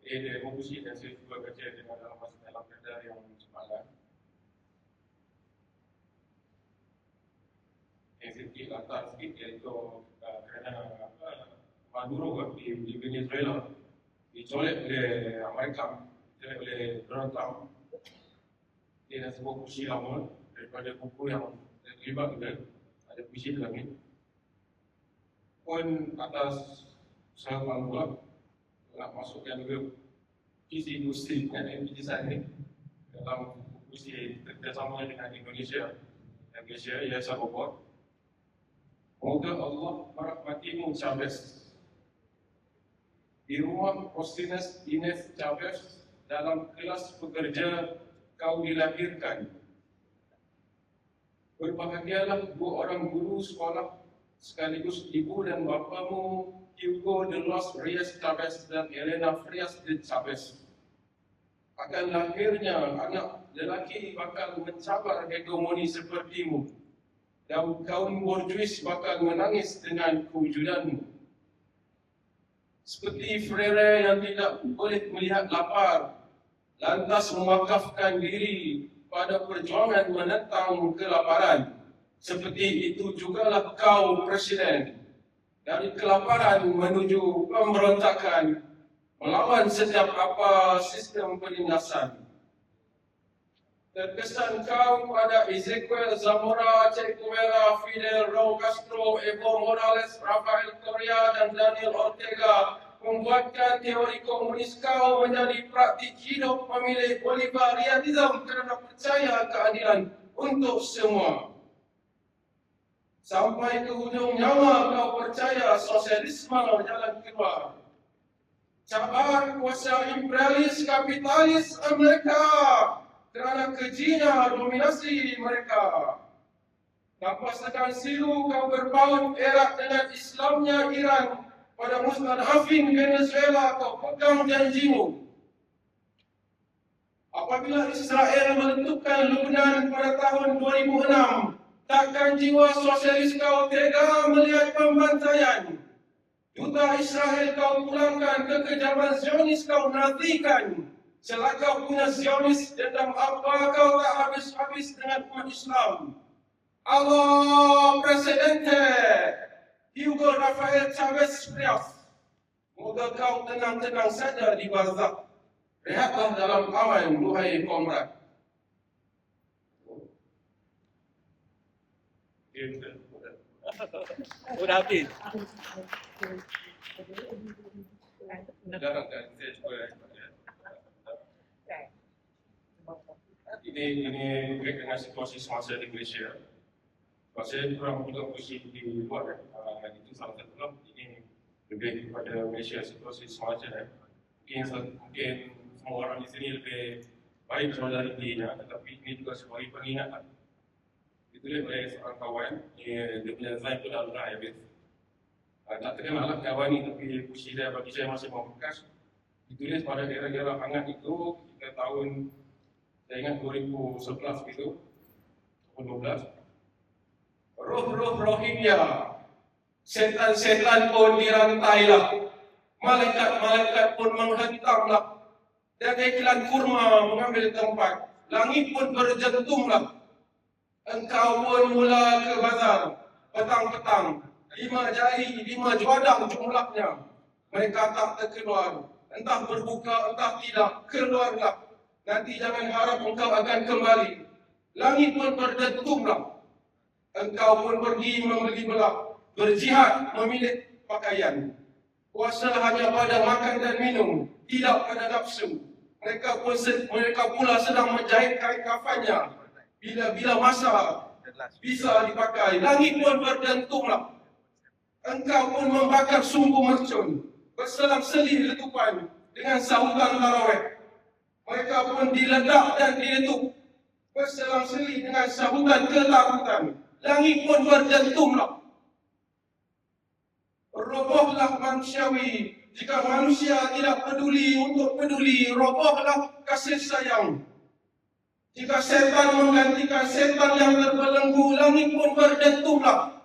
Dia puisi dan saya juga baca dalam kadar yang semalam. Yang sedikit latar sikit iaitu kerana Maduro di Venezuela dicolek oleh Amerika, dicolek oleh Donald Trump. Dia dah sebuah puisi lama daripada buku yang terlibat juga, ada puisi dalam ini. Pun atas usaha pula nak masukkan juga puisi industri dan picisan ini dalam puisi kerjasama dengan Indonesia dan Malaysia, ia saya buat. Moga Allah merahmatimu Chavez. Di rumah Cristina Inés Chavez dalam kelas pekerja kau dilahirkan. Berbahagialah dua orang guru sekolah sekaligus ibu dan bapamu, Hugo de los Reyes Chavez dan Elena Frias de Chavez. Akan lahirnya anak lelaki bakal mencabar hegemoni sepertimu, dan kaum borjuis bakal menangis dengan kewujudanmu. Seperti Freire yang tidak boleh melihat lapar, lantas mewakafkan diri pada perjuangan menentang kelaparan. Seperti itu jugalah kau, Presiden, dari kelaparan menuju pemberontakan, melawan setiap apa sistem penindasan. Terkesan kau pada Ezequiel Zamora, Che Guevara, Fidel, Raul Castro, Evo Morales, Rafael Correa dan Daniel Ortega membuatkan teori komunis kau menjadi praktik hidup memilih Bolivarianism kerana percaya keadilan untuk semua. Sampai ke hujung nyawa kau percaya sosialisme jalan keluar. Cabar kuasa imperialis kapitalis Amerika kerana kejinya dominasi mereka. Tanpa segan silu kau berpaut erat dengan Islamnya Iran. Pada mustadhafin Venezuela kau pegang janjimu. Apabila Israel menentukan Lebanon pada tahun 2006, takkan jiwa sosialis kau tega melihat pembantaian. Duta Israel kau pulangkan, kekejaman Zionis kau nafikan. Selak kau punya Zionis, dendam apa kau tak habis-habis dengan umat Islam. Allah Presidente Hugo Rafael Chavez Frias, moga kau tenang-tenang saja di barzak. Rehatlah dalam aman, duhai komrad. Udah habis. Jarang kan saya juga. Ini berkaitan dengan situasi semasa di Malaysia. Saya kurang juga posisi di luar, itu salah satu lah. Ini lebih kepada Malaysia situasi semasa. Mungkin semua orang di sini lebih baik dari dirinya, tetapi ini juga sebagai pengingatan. Ditulis oleh seorang kawan, dia punya Zain itu dalam Habis. Tak terkenal lah kawan ni, tapi puisi dia bagi saya masih membekas. Ditulis pada era-era hangat itu, ketika tahun, saya ingat 2011 itu, tahun 12. Roh-roh Rohingya, setan-setan pun dirantailah, malaikat-malaikat pun menghentamlah, dan iklan kurma mengambil tempat, langit pun berjentunglah. Engkau pun mula ke bazar, petang-petang, 5 jari, 5 juadang jumlahnya. Mereka tak terkeluar, entah berbuka, entah tidak, keluarlah. Nanti jangan harap engkau akan kembali. Langit pun berdentunglah. Engkau pun pergi membeli belah, berjihad memilih pakaian. Puasa hanya pada makan dan minum, tidak pada nafsu. Mereka pula sedang menjahit kain kafannya. Bila-bila masa bisa dipakai, langit pun berdentunglah. Engkau pun membakar sumbu mercun, berselang-seling letupan dengan sahutan tarawih. Mereka pun diledak dan diletup, berselang-seling dengan sahutan ketakutan. Langit pun berdentunglah. Robohlah manusiawi. Jika manusia tidak peduli untuk peduli, robohlah kasih sayang. Jika setan menggantikan setan yang terbelenggu, langit pun berdentunglah.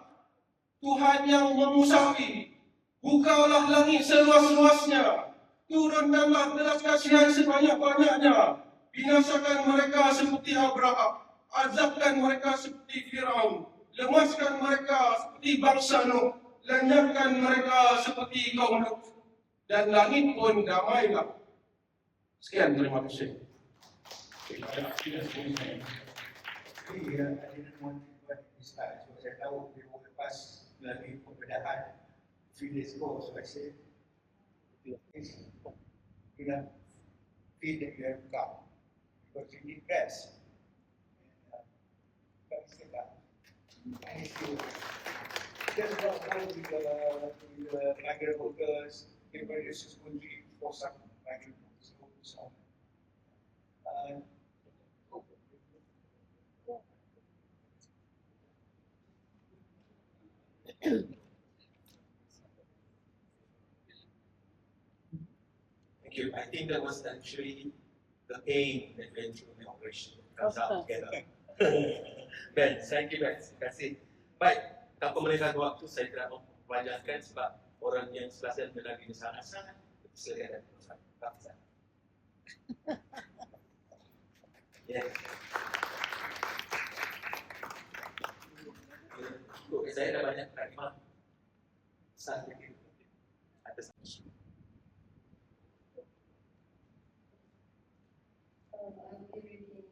Tuhan yang memusafi, bukalah langit seluas-luasnya. Turunkanlah belas kasihan sebanyak-banyaknya. Binasakan mereka seperti Abraham. Azabkan mereka seperti Firaun, lemaskan mereka seperti bangsa Nuh, lenyapkan mereka seperti kaum Lut, dan langit pun damailah. Sekian, terima kasih. I didn't want to buat this time, so saya tahu dia mau lepas melalui pembedahan few days ago, so I said, you know, feel that you have come, because you need rest. Just got done with the migrant workers, everybody is just going to for some migrant workers. Thank you. I think that was actually the aim that went through the operation. Comes out together. Ben, thank you guys. Terima kasih. Baik, tanpa melengahkan waktu, saya tidak mempanjangkan sebab orang yang sebelah saya mendengar ini sangat-sangat bersedia dan berbangsa. Ya. Saya dah banyak terima. Saya atas I'll be reading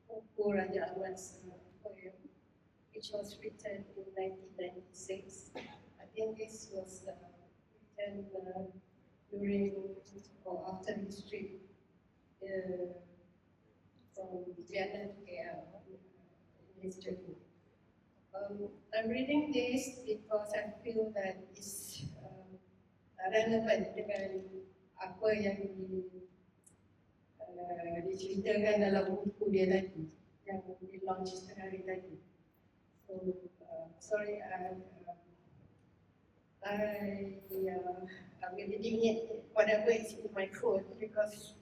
Oku Raja Awat's poem, which was written in 1996. I think this was written during or after his trip from Vienna to KL in his journey. I'm reading this because I feel that it's relevant dengan apa yang diceritakan dalam buku dia tadi yang di-launch sehari tadi. So, sorry, I'm reading it, whatever is in my phone because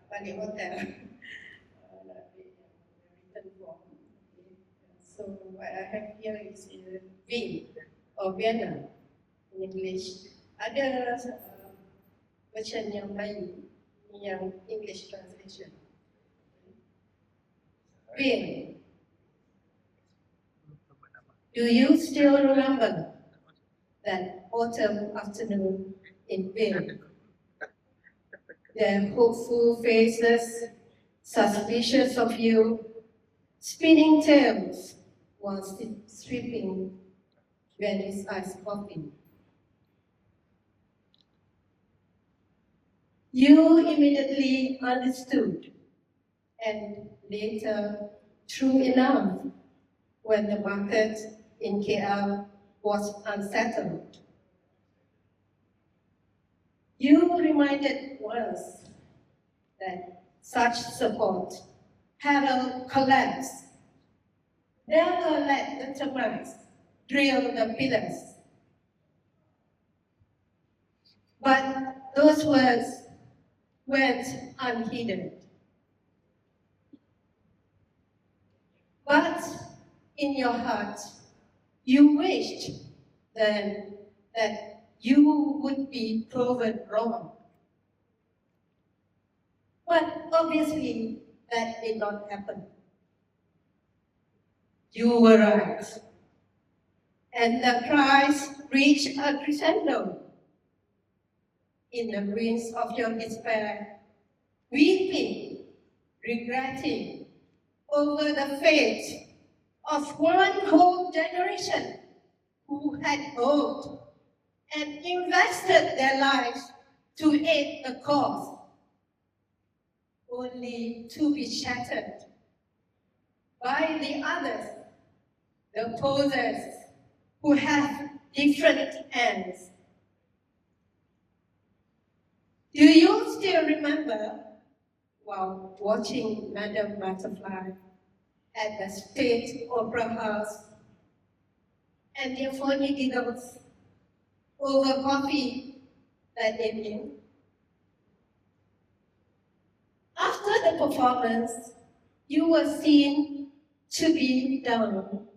balik hotel. Written form. So what I have here is Wien or Vienna in English. Ada version yang Melayu, yang English translation. Wien. Do you still remember that autumn afternoon in Wien? Their hopeful faces, suspicious of you, spinning tales while sweeping Venice ice coffee. You immediately understood, and later, true enough, when the market in KL was unsettled. You reminded us that such support herald collapse. Never let the termites drill the pillars. But those words went unheeded. But in your heart, you wished then that you would be proven wrong. But obviously, that did not happen. You were right. And the cries reached a crescendo. In the ruins of your despair, weeping, regretting over the fate of one whole generation who had hoped and invested their lives to aid the cause, only to be shattered by the others, the posers who have different ends. Do you still remember, while watching Madame Butterfly at the State Opera House, and their funny giggles over coffee that evening? After the performance, you were seen to be down,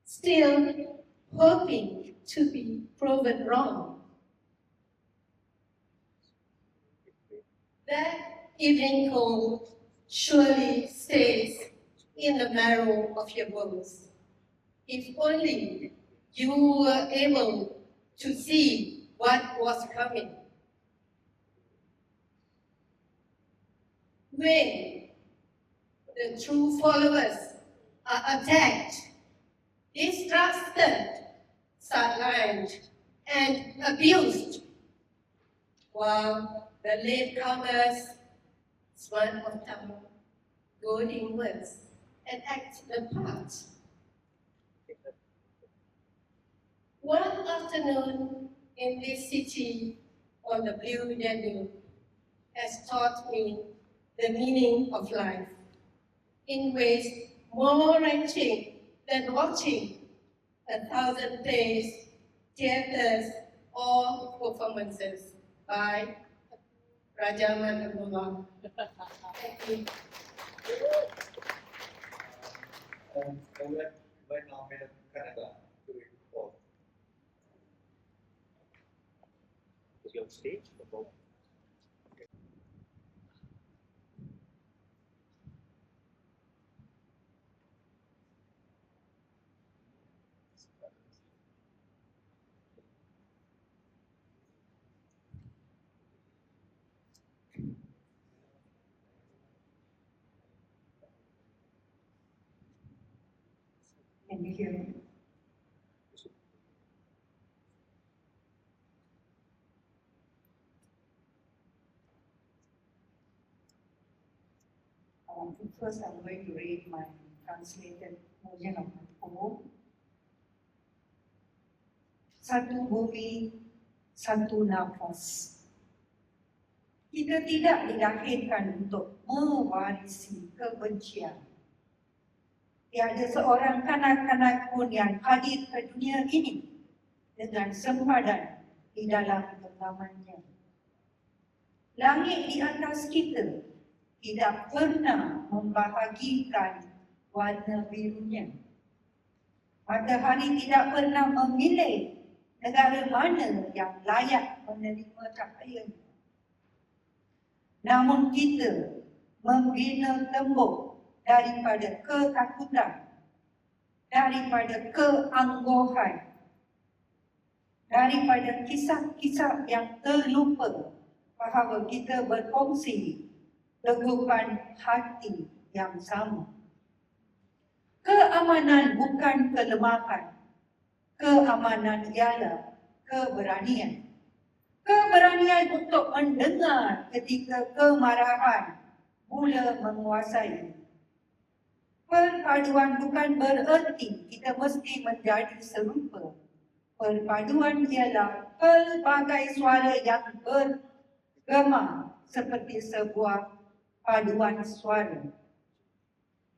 still hoping to be proven wrong. That evening cold surely stays in the marrow of your bones. If only you were able to see what was coming. When the true followers are attacked, distrusted, sidelined, and abused, while the latecomers smile of tongue, goading words, and act the part. One afternoon in this city on the Blue Danube, has taught me the meaning of life in ways more wrenching than watching 1,000 plays, theatres, or performances by Raja Manabullah. Thank you. I would like now Madam Canada to report. Is you on stage? Can you hear me? First, I'm going to read my translated version of my poem. Satu bumi, satu nafas. Kita tidak dilahirkan untuk mewarisi kebencian. Tiada seorang kanak-kanak pun yang hadir ke dunia ini dengan sempadan di dalam genggamannya. Langit di atas kita tidak pernah membahagikan warna birunya. Matahari tidak pernah memilih negara mana yang layak menerima cahayanya. Namun kita membina tembok daripada ketakutan, daripada keanggohan, daripada kisah-kisah yang terlupa bahawa kita berkongsi teguhan hati yang sama. Keamanan bukan kelemahan. Keamanan ialah keberanian. Keberanian untuk mendengar ketika kemarahan mula menguasai. Perpaduan bukan bererti kita mesti menjadi serupa. Perpaduan ialah pelbagai suara yang bergema seperti sebuah paduan suara.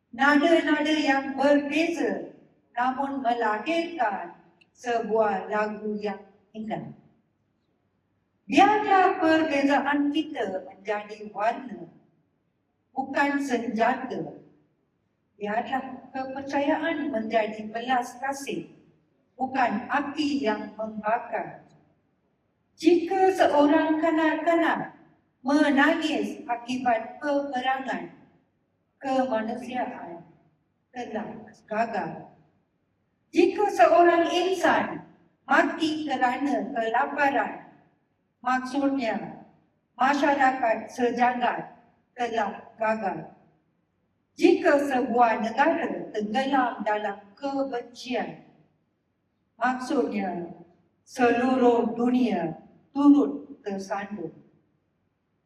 Nada-nada yang berbeza namun melahirkan sebuah lagu yang indah. Biarlah perbezaan kita menjadi warna, bukan senjata. Biarlah kepercayaan menjadi belas kasih, bukan api yang membakar. Jika seorang kanak-kanak menangis akibat peperangan, kemanusiaan telah gagal. Jika seorang insan mati kerana kelaparan, maksudnya masyarakat sejagat telah gagal. Jika sebuah negara tenggelam dalam kebencian, maksudnya seluruh dunia turut tersandung.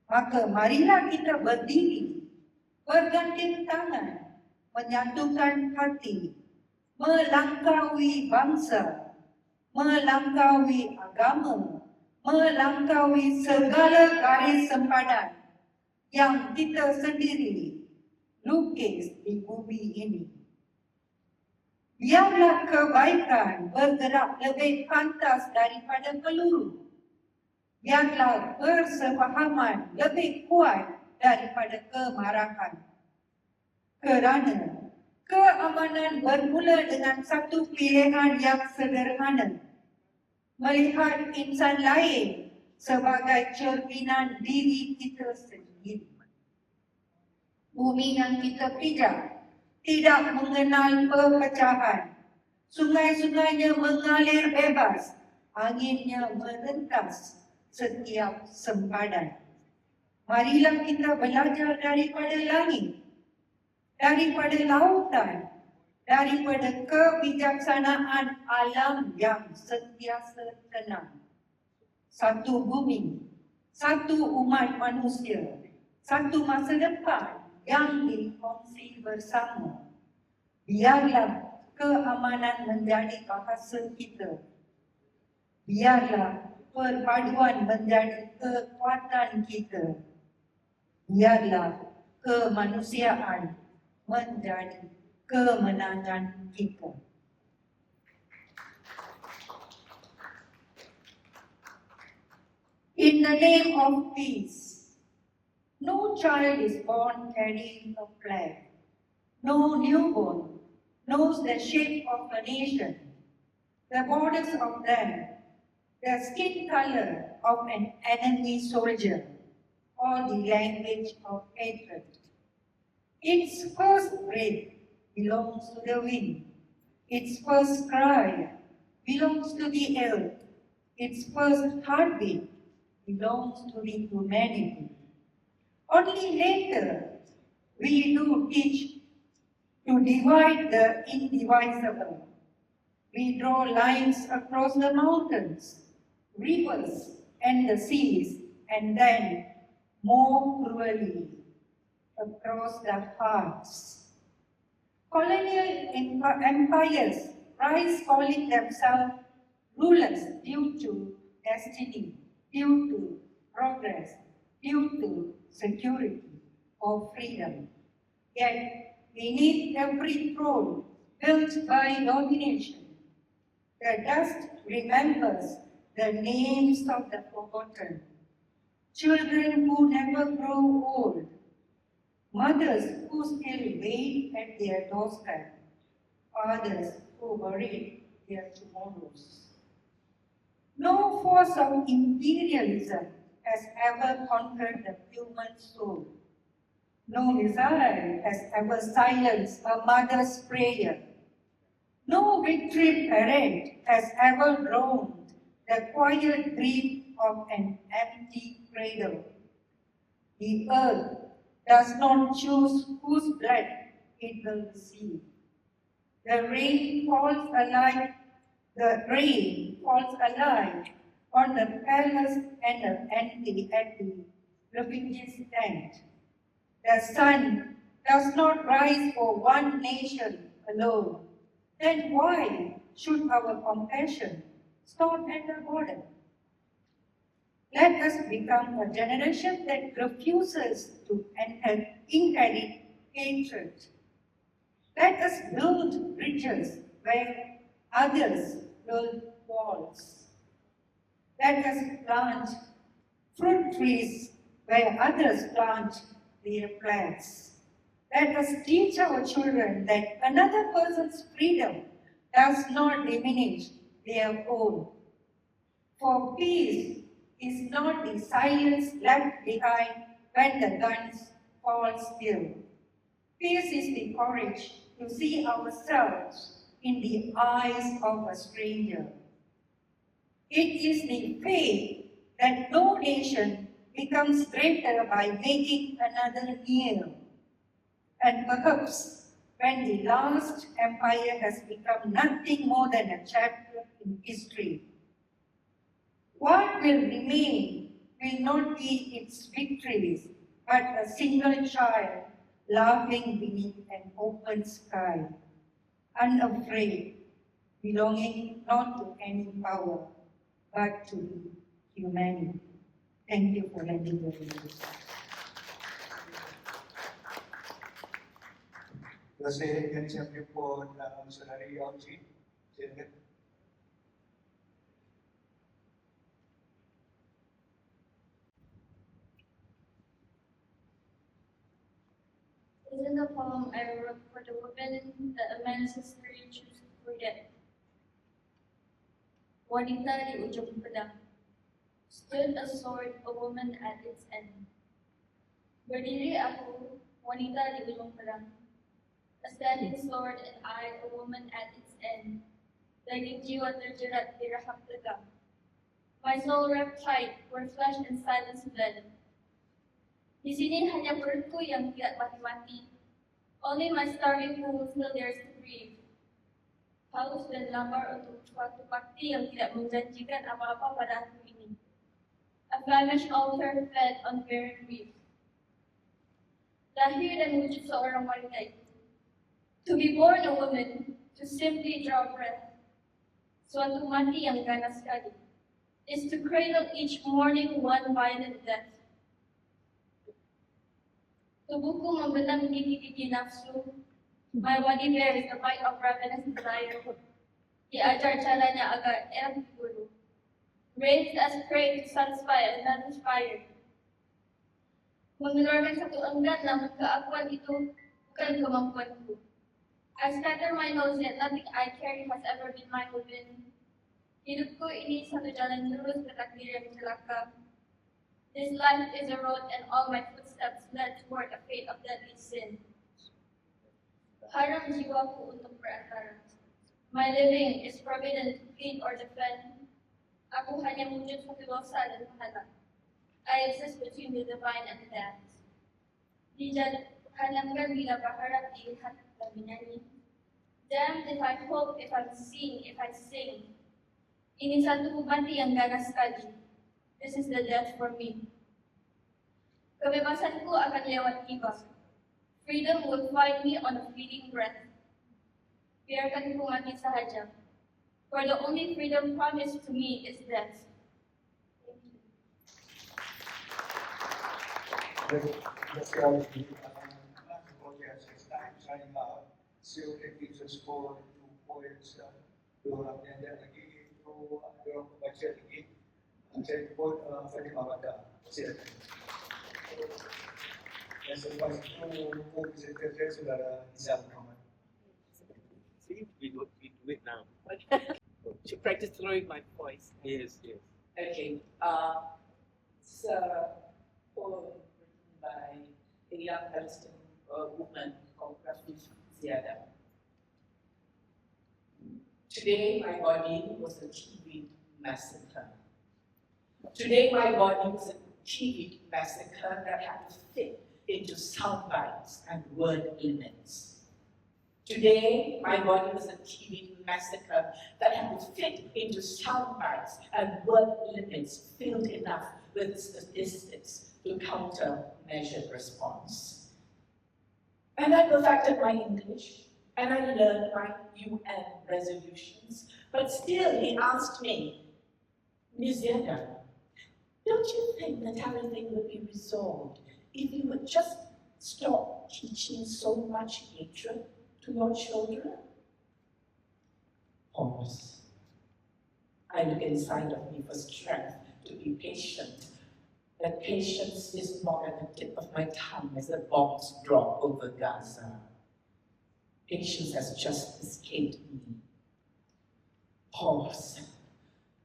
Maka marilah kita berdiri, berganding tangan, menyatukan hati, melangkaui bangsa, melangkaui agama, melangkaui segala garis sempadan yang kita sendiri lukis di bumi ini. Biarlah kebaikan bergerak lebih pantas daripada peluru. Biarlah persefahaman lebih kuat daripada kemarahan. Kerana keamanan bermula dengan satu pilihan yang sederhana. Melihat insan lain sebagai cerminan diri kita sendiri. Bumi yang kita pijak tidak mengenal perpecahan. Sungai-sungainya mengalir bebas. Anginnya merentas setiap sempadan. Marilah kita belajar daripada langit, daripada lautan, daripada kebijaksanaan alam yang sentiasa tenang. Satu bumi, satu umat manusia, satu masa depan yang dikongsi bersama. Biarlah keamanan menjadi bahasa kita. Biarlah perpaduan menjadi kekuatan kita. Biarlah kemanusiaan menjadi kemenangan kita. In the name of peace, no child is born carrying a flag. No newborn knows the shape of a nation, the borders of them, the skin color of an enemy soldier, or the language of hatred. Its first breath belongs to the wind. Its first cry belongs to the earth. Its first heartbeat belongs to the humanity. Only later we do teach to divide the indivisible. We draw lines across the mountains, rivers, and the seas, and then, more cruelly, across the hearts. Colonial empires rise calling themselves rulers due to destiny, due to progress, due to security or freedom. Yet, beneath every throne built by domination, the dust remembers the names of the forgotten, children who never grow old, mothers who still wait at their doorstep, fathers who buried their tomorrows. No force of imperialism has ever conquered the human soul. No missile has ever silenced a mother's prayer. No victory parade has ever drowned the quiet grief of an empty cradle. The earth does not choose whose blood it will receive. The rain falls alive on the palace and the empty at the refugees' tent. The sun does not rise for one nation alone. Then why should our compassion stop at the border? Let us become a generation that refuses to inherit hatred. Let us build bridges where others build walls. Let us plant fruit trees where others plant their flags. Let us teach our children that another person's freedom does not diminish their own. For peace is not the silence left behind when the guns fall still. Peace is the courage to see ourselves in the eyes of a stranger. It is the faith that no nation becomes greater by making another near. And perhaps when the last empire has become nothing more than a chapter in history, what will remain will not be its victories, but a single child laughing beneath an open sky, unafraid, belonging not to any power, but to humanity. Thank you for letting me read this. Terima kasih yang siapkan pun Saudari Auci. Silakan. This is a poem I wrote for the women that a man's history chooses to forget. Wanita di ujung pedang. Stood a sword, a woman at its end. Berdiri aku, wanita di ujung pedang. A standing sword and I, a woman at its end. Daging jiwa terjerat di rahang tegang. My soul wrapped tight, where flesh and silence blend. Di sini hanya perutku yang tidak mati-mati. Only my starving womb still dares to breathe. Haus dan lapar untuk suatu bakti yang tidak menjanjikan apa-apa pada aku ini. A famished altar fed on barren reef. Lahir dan wujud seorang wanita itu. To be born a woman, to simply draw breath. Suatu mati yang ganas sekali. Is to cradle each morning one violent death. Tubuhku membenam gigi-gigi nafsu. My body bears the bite of ravenous desire. Diajar caranya agar diburu. Raised as prey to satisfy an uninspired. Mengeluarkan satu enggan namun keakuan itu bukan kemampuanku. I scatter my nose yet nothing I carry has ever been mine within. Hidupku ini satu jalan lurus ke takdir yang celaka. This life is a road and all my footsteps led toward a fate of deadly sin. Haram jiwaku untuk berantara. My living is forbidden to plead or defend. Aku hanya wujud satu dosa dan pahala. I exist between the divine and the damned. Dijangankan bila berharap dilihat dan menyanyi. Damned if I hope, if I sing, if I sing. Ini satu mati yang ganas sekali. This is the death for me. Kebebasanku akan lewat tiba. Freedom will find me on a fleeting breath. Biarkan ku mati sahaja. For the only freedom promised to me is death. So it gives us for 2 points. Dorang nyanda lagi, dorang baca lagi. Saya pun Fatimah Bata. Silakan. Dan selepas itu, presenter saya Saudara Izzah Muhammad. See, we do it now. To practice throwing my voice. Yes, yes. Okay. It's a poem written by a young Palestinian woman called Rafif Ziada. Today my body was a TV massacre. Today my body was a TV massacre that had to fit into sound bites and word limits. Today my body was a TV massacre that had to fit into sound bites and word limits filled enough with statistics to counter measured response. And I perfected my English, and I learned my UN resolutions, but still he asked me, Ms. Ziada, don't you think that everything would be resolved if you would just stop teaching so much hatred to your children? Pause. I look inside of me for strength to be patient. That patience is not at the tip of my tongue as the bombs drop over Gaza. Patience has just escaped me. Pause.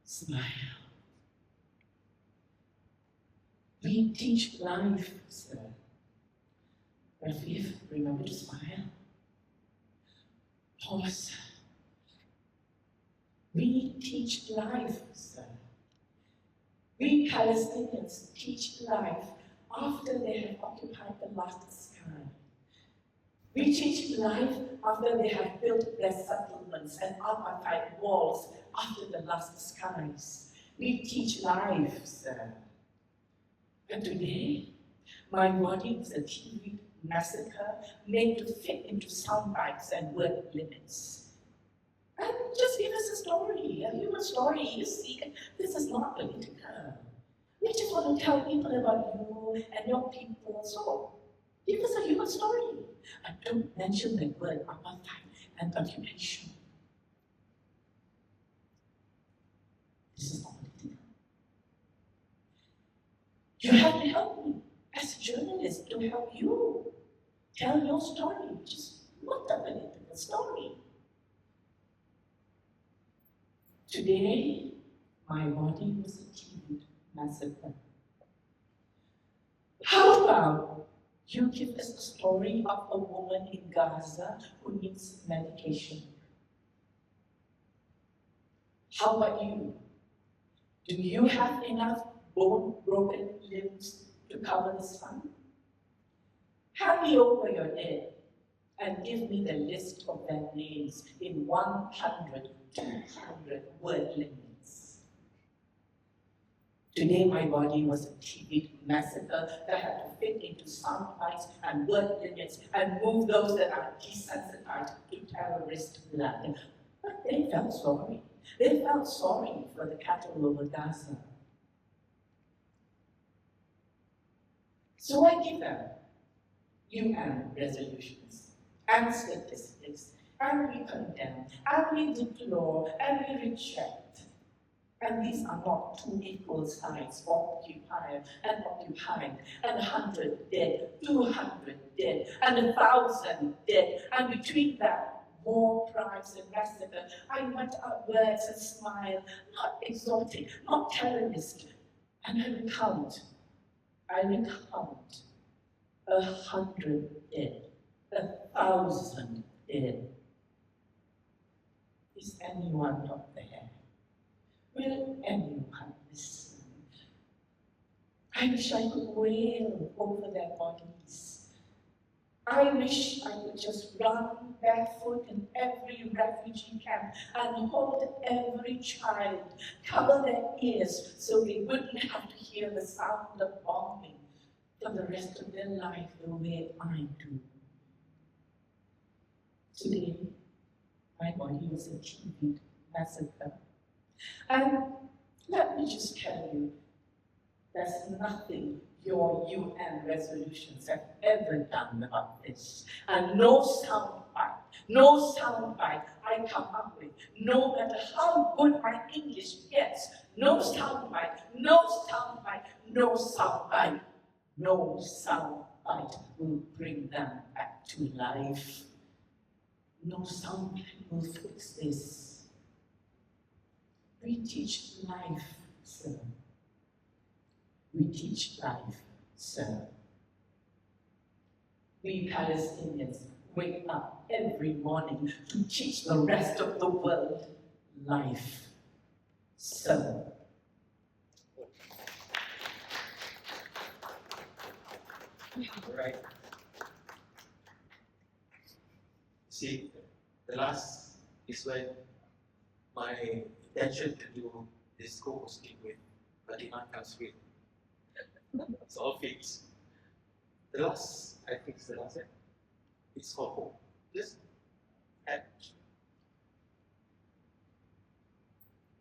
Smile. We teach life, sir. Rafif, remember to smile. Pause. We teach life, sir. We Palestinians teach life after they have occupied the last sky. We teach life after they have built their settlements and apartheid walls after the last skies. We teach life, sir. And today, my body was a TV massacre made to fit into sound bites and word limits. And just give us a story, a human story. You see, this is not political. We just want to tell people about you and your people. So, give us a human story. And don't mention the word apartheid and occupation. This is not political. You have to help me as a journalist to help you tell your story, which is not a political story. Today, my body was a TV massacre. How about you give us a story of a woman in Gaza who needs medication? How about you? Do you have enough bone-broken limbs to cover this fund? Hand me over your dead and give me the list of their names in 100, 200 word limits. Today my body was a TV massacre that had to fit into sound bites and word limits and move those that are desensitized to terrorist blood. But they felt sorry. They felt sorry for the cattle over Gaza. So I give them UN resolutions and statistics, and we condemn, and we deplore, and we reject. And these are not two equal sides, occupier and occupied, and 100 dead, 200 dead, and 1,000 dead, and between that, war, crimes, and massacre. I went out words and smile, not exotic, not terrorist, and I recount 100 dead, 1,000 dead. Is anyone not there? Will anyone listen? I wish I could wail over their bodies. I wish I could just run barefoot in every refugee camp and hold every child, cover their ears so they wouldn't have to hear the sound of bombing for the rest of their life the way I do. Today, my body was a TV massacre. And let me just tell you, there's nothing your UN resolutions have ever done about this. And no soundbite I come up with, no matter how good my English gets, no soundbite will bring them back to life. No soundbite will fix this. We teach life, sir. We teach life, sir. We Palestinians wake up every morning to teach the rest of the world life, sir. Right. See, the last is when my intention to do this co-hosting with Fatima comes with. It's all fixed. The last, I think it's the last one. It's called hope. Just add.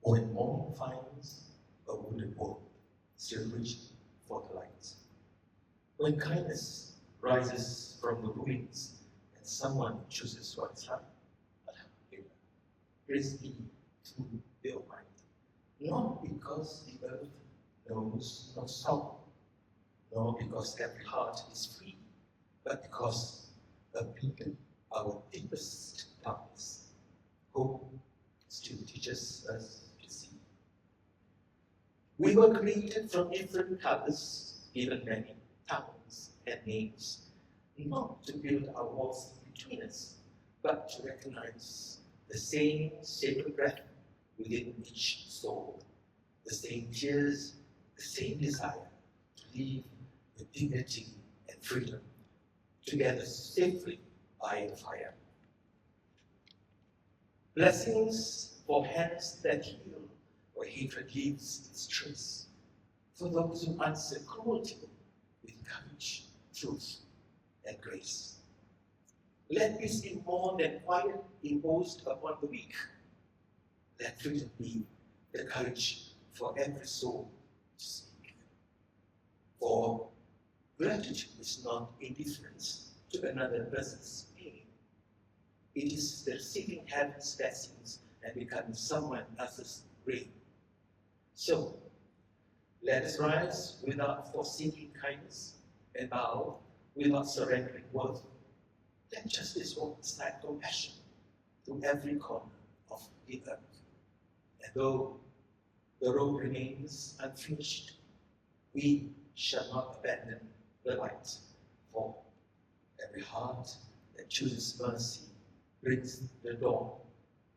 When morning finds a wounded world still reaching for the light. When kindness rises from the ruins and someone chooses what is right, praise be to the Almighty. Not because the earth knows no sorrow, nor because every heart is free, but because amid our deepest darkness, hope still teaches us to see. We were created from different colors, given many tongues and names, not to build our walls between us, but to recognize the same sacred breath within each soul, the same tears, the same desire to live with dignity and freedom, together safely by the fire. Blessings for hands that heal where hatred leaves its trace, for those who answer cruelty with courage, truth, and grace. Let peace be more than quiet imposed upon the weak. Let freedom be the courage for every soul to speak. For gratitude is not indifference to another person's pain. It is the receiving heaven's blessings and becoming someone else's rain. So, let us rise without forsaking kindness and bow without surrendering worth. Let justice walk beside compassion to every corner of the earth. And though the road remains unfinished, we shall not abandon the light, for every heart that chooses mercy brings the dawn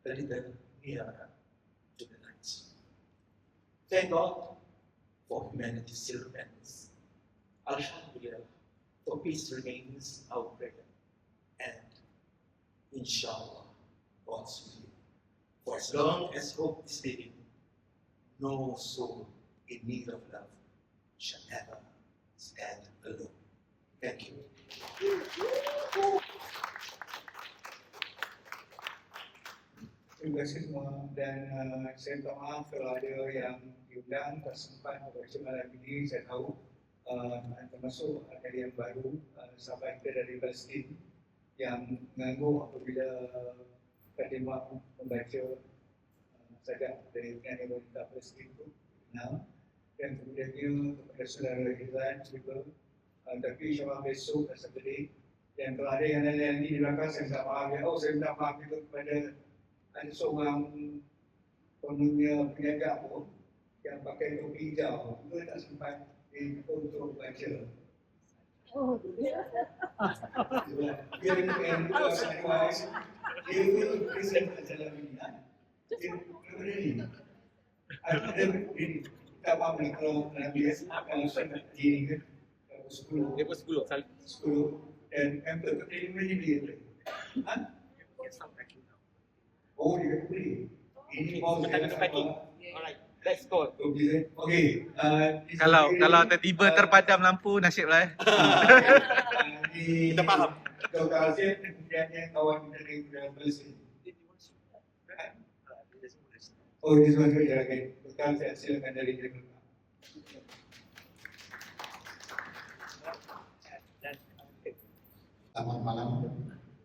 a little nearer to the night. Thank God for humanity still repents. Alhamdulillah, for peace remains our prayer. And inshallah, God's will. For as long as hope is living, no soul in need of love shall ever stand alone. Thank you. Terima kasih semua dan saya minta maaf kalau ada yang diundang tak sempat membaca malam ini. Saya tahu termasuk karya yang baru sahabat kita dari Palestin yang mengangguk apabila Fatimah membaca sajak dari penyanyi wanita Palestin itu kenal, dan kemudiannya kepada saudara Hizan juga, tapi insyaAllah besok dan Saturday, dan kalau ada yang lain-lain di belakang saya minta maaf ya. Oh, saya minta maaf juga kepada ada seorang peniaga pun yang pakai topi hijau, juga tak sempat untuk baca. Oh, Dia dengan otherwise, dia will present dalam ini. Dia ada ini. Tak apa kalau Nabi kalau sudah diri kan 10. Dia pun 10 kali. 10 dan hampir keterima ni dia. Oh, dia beli. Ini mau Tengah packing. Alright, let's go. Okay. Kalau tiba-tiba terpadam lampu, nasib lah. Kita faham. Dr. Azim dan yang kawan dari Palestin. Oh, ini semua saya jaga. Dr. Azim silakan dari Jakarta. Selamat malam,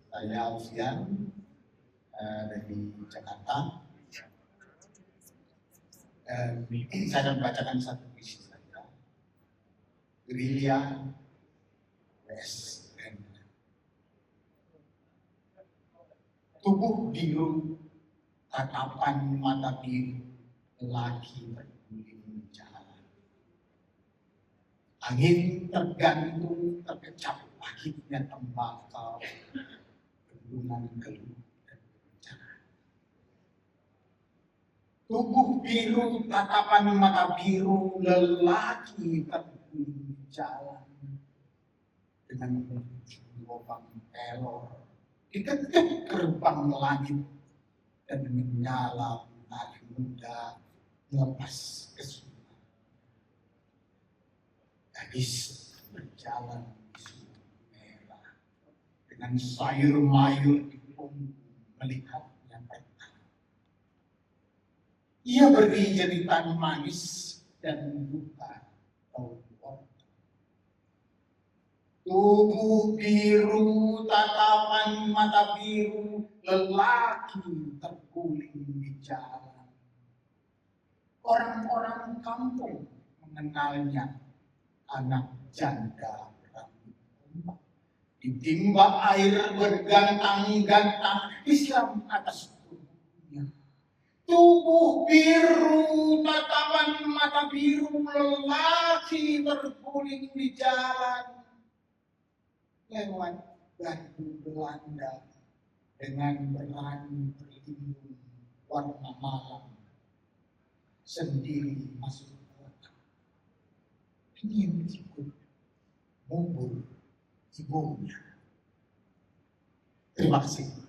saya Alfian dari Jakarta. Saya akan membacakan satu puisi saja. Gerilya West End. Tubuh biru, tatapan mata biru, lelaki berguling jalan. Angin tergantung, terkecap akhirnya tembakau, bendungan keluh dan bencana. Tubuh biru, tatapan mata biru, lelaki terguling jalan dengan menuju lubang pelor, diketuk gerbang langit dan menyala mentari muda melepas kesunyian. Gadis berjalan dengan sayur mayur di punggung melihatnya petang. Ia beri jeritan manis dan buka tahu. Tubuh biru, tatapan mata biru, lelaki terguling di jalan. Orang-orang kampung mengenalnya anak janda berambut ombak. Ditimba air bergantang-gantang, Islam atas tubuhnya. Tubuh biru, tatapan mata biru, lelaki terguling di jalan. Lewat gardu Belanda dengan berani berlindung warna malam. Sendiri masuk kota. Ingin ikut mubur ibunya. Terima kasih.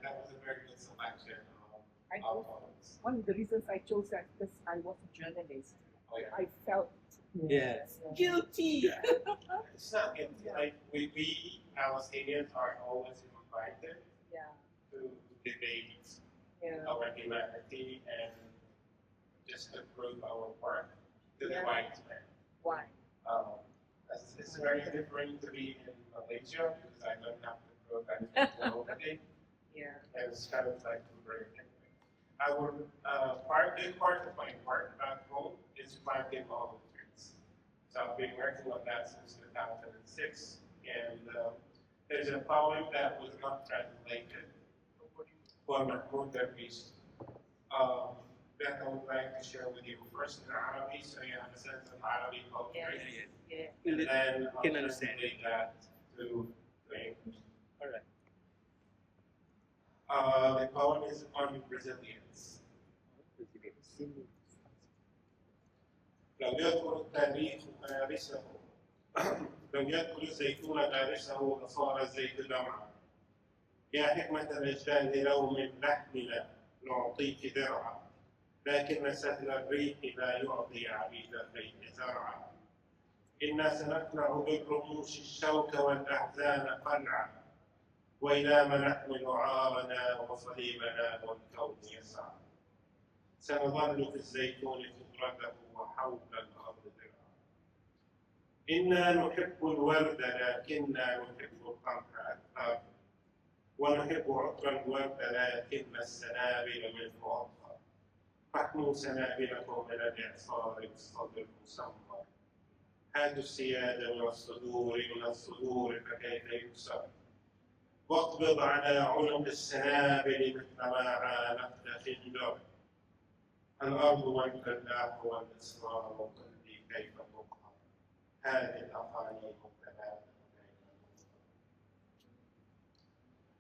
That was a very good selection of poems. One of the reasons I chose that because I was a journalist. Oh, yeah. I felt Yes. guilty. It's not guilty. Like we Palestinians are always invited Yeah. to debate Yeah. our humanity and just to prove our worth to the Yeah. white man. Why? It's very different to be in Malaysia because I don't have to prove anything locally. Yeah. And it's kind of like very different. Our big part of my work back home is planting all the trees. So I've been working on that since 2006, and there's a poem that was not translated for Mahmoud Darwish that I would like to share with you. First in Arabic, so you have a sense of Arabic poetry, and then I'll can understand. translate that to English. All right. The poem is on resilience. لو يذكر التاريخ فارسه لو يذكر الزيتون فارسه لصار الزيت دمعا يا حكمة الأجداد لو من لحمنا نعطيك درعا لكن سهل الريح لا يعطي عبيد الريح زرعا. إنا سنقلع بالرموش الشوك والأحزان قلعا، وإلى ما نحمل عارنا وصليبنا والكون يسعى. سنظل في الزيتون خضرته وحول الأرض درعا. إنا نحب الورد لكننا نحب القمح أكثر، ونحب عطر الورد لكن السنابل منه أطهر. فاحموا سنابلكم من الإعصار بالصدر المسمر. هاتوا السيادة من الصدور فكيف يكسر. واقبض على عنق السنابل مثلما عانقت خنجر. الأرض والفلاح والإصرار وقلبي كيف تقهر. هذه الأقاليم الثلاثة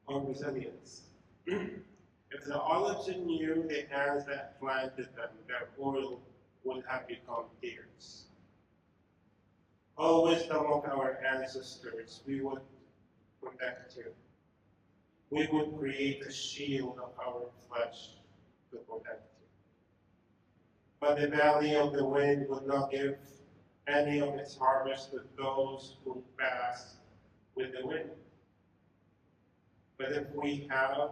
on resilience. If the olives knew the hands that planted them, their oil would have become tears. O wisdom of our ancestors, we would protect you. We would create a shield of our flesh to protect you. But the valley of the wind would not give any of its harvest to those who pass with the wind. But if we have,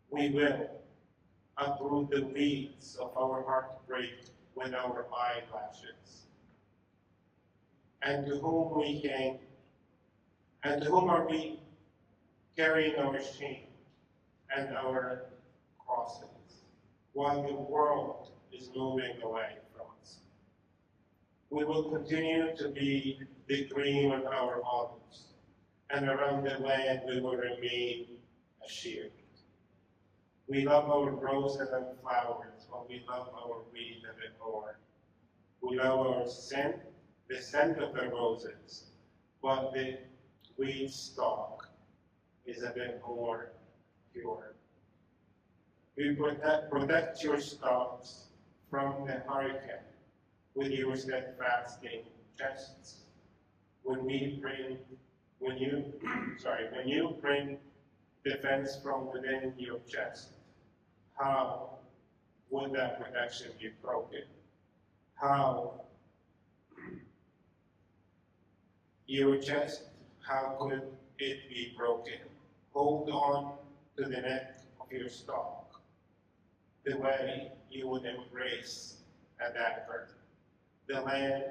we will uproot the weeds of our heartbreak with our eyelashes. And to whom are we carrying our shame and our crosses while the world is moving away from us? We will continue to be the green of our olives, and around the land we will remain a shield. We love our roses and flowers, but we love our weed a bit more. We love our scent, the scent of the roses, but the weed stalk is a bit more pure. We protect your stalks from the hurricane with your steadfasting chests. When you bring defense from within your chest, how would that protection be broken? How your chest, how could it be broken? Hold on to the neck of your stalk, the way you would embrace a dagger. The land,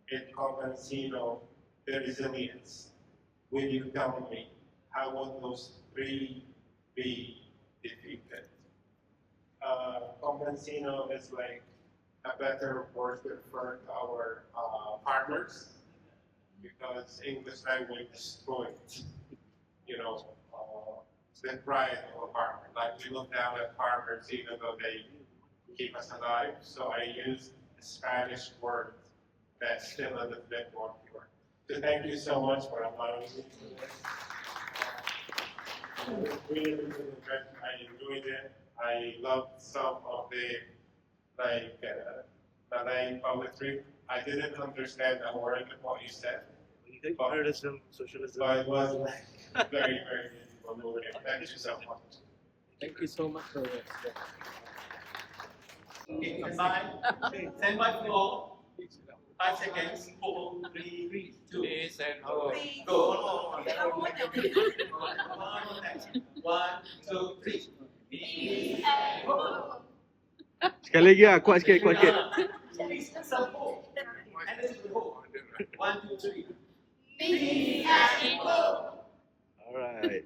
it Compansino, the resilience. Will you tell me how would those three be defeated? Compansino is like a better word for our farmers, because English language destroyed, the pride of a farmer. Like we look down at farmers even though they keep us alive. So I used a Spanish word that's still a little bit more pure. So thank you so much for allowing me to do this. Really, I enjoyed it. I loved some of the Malay poetry. I didn't understand a word of what you said. Communalism, socialism. But it was like very, very beautiful movie. Thank you so much. Thank you so much for this. Okay, combine. Stand by floor. 5 seconds. 4, 3, 2, go. 1, 2, 3. Sekali lagi lah, kuat sikit, kuat sikit. 1, 2, 3. Alright.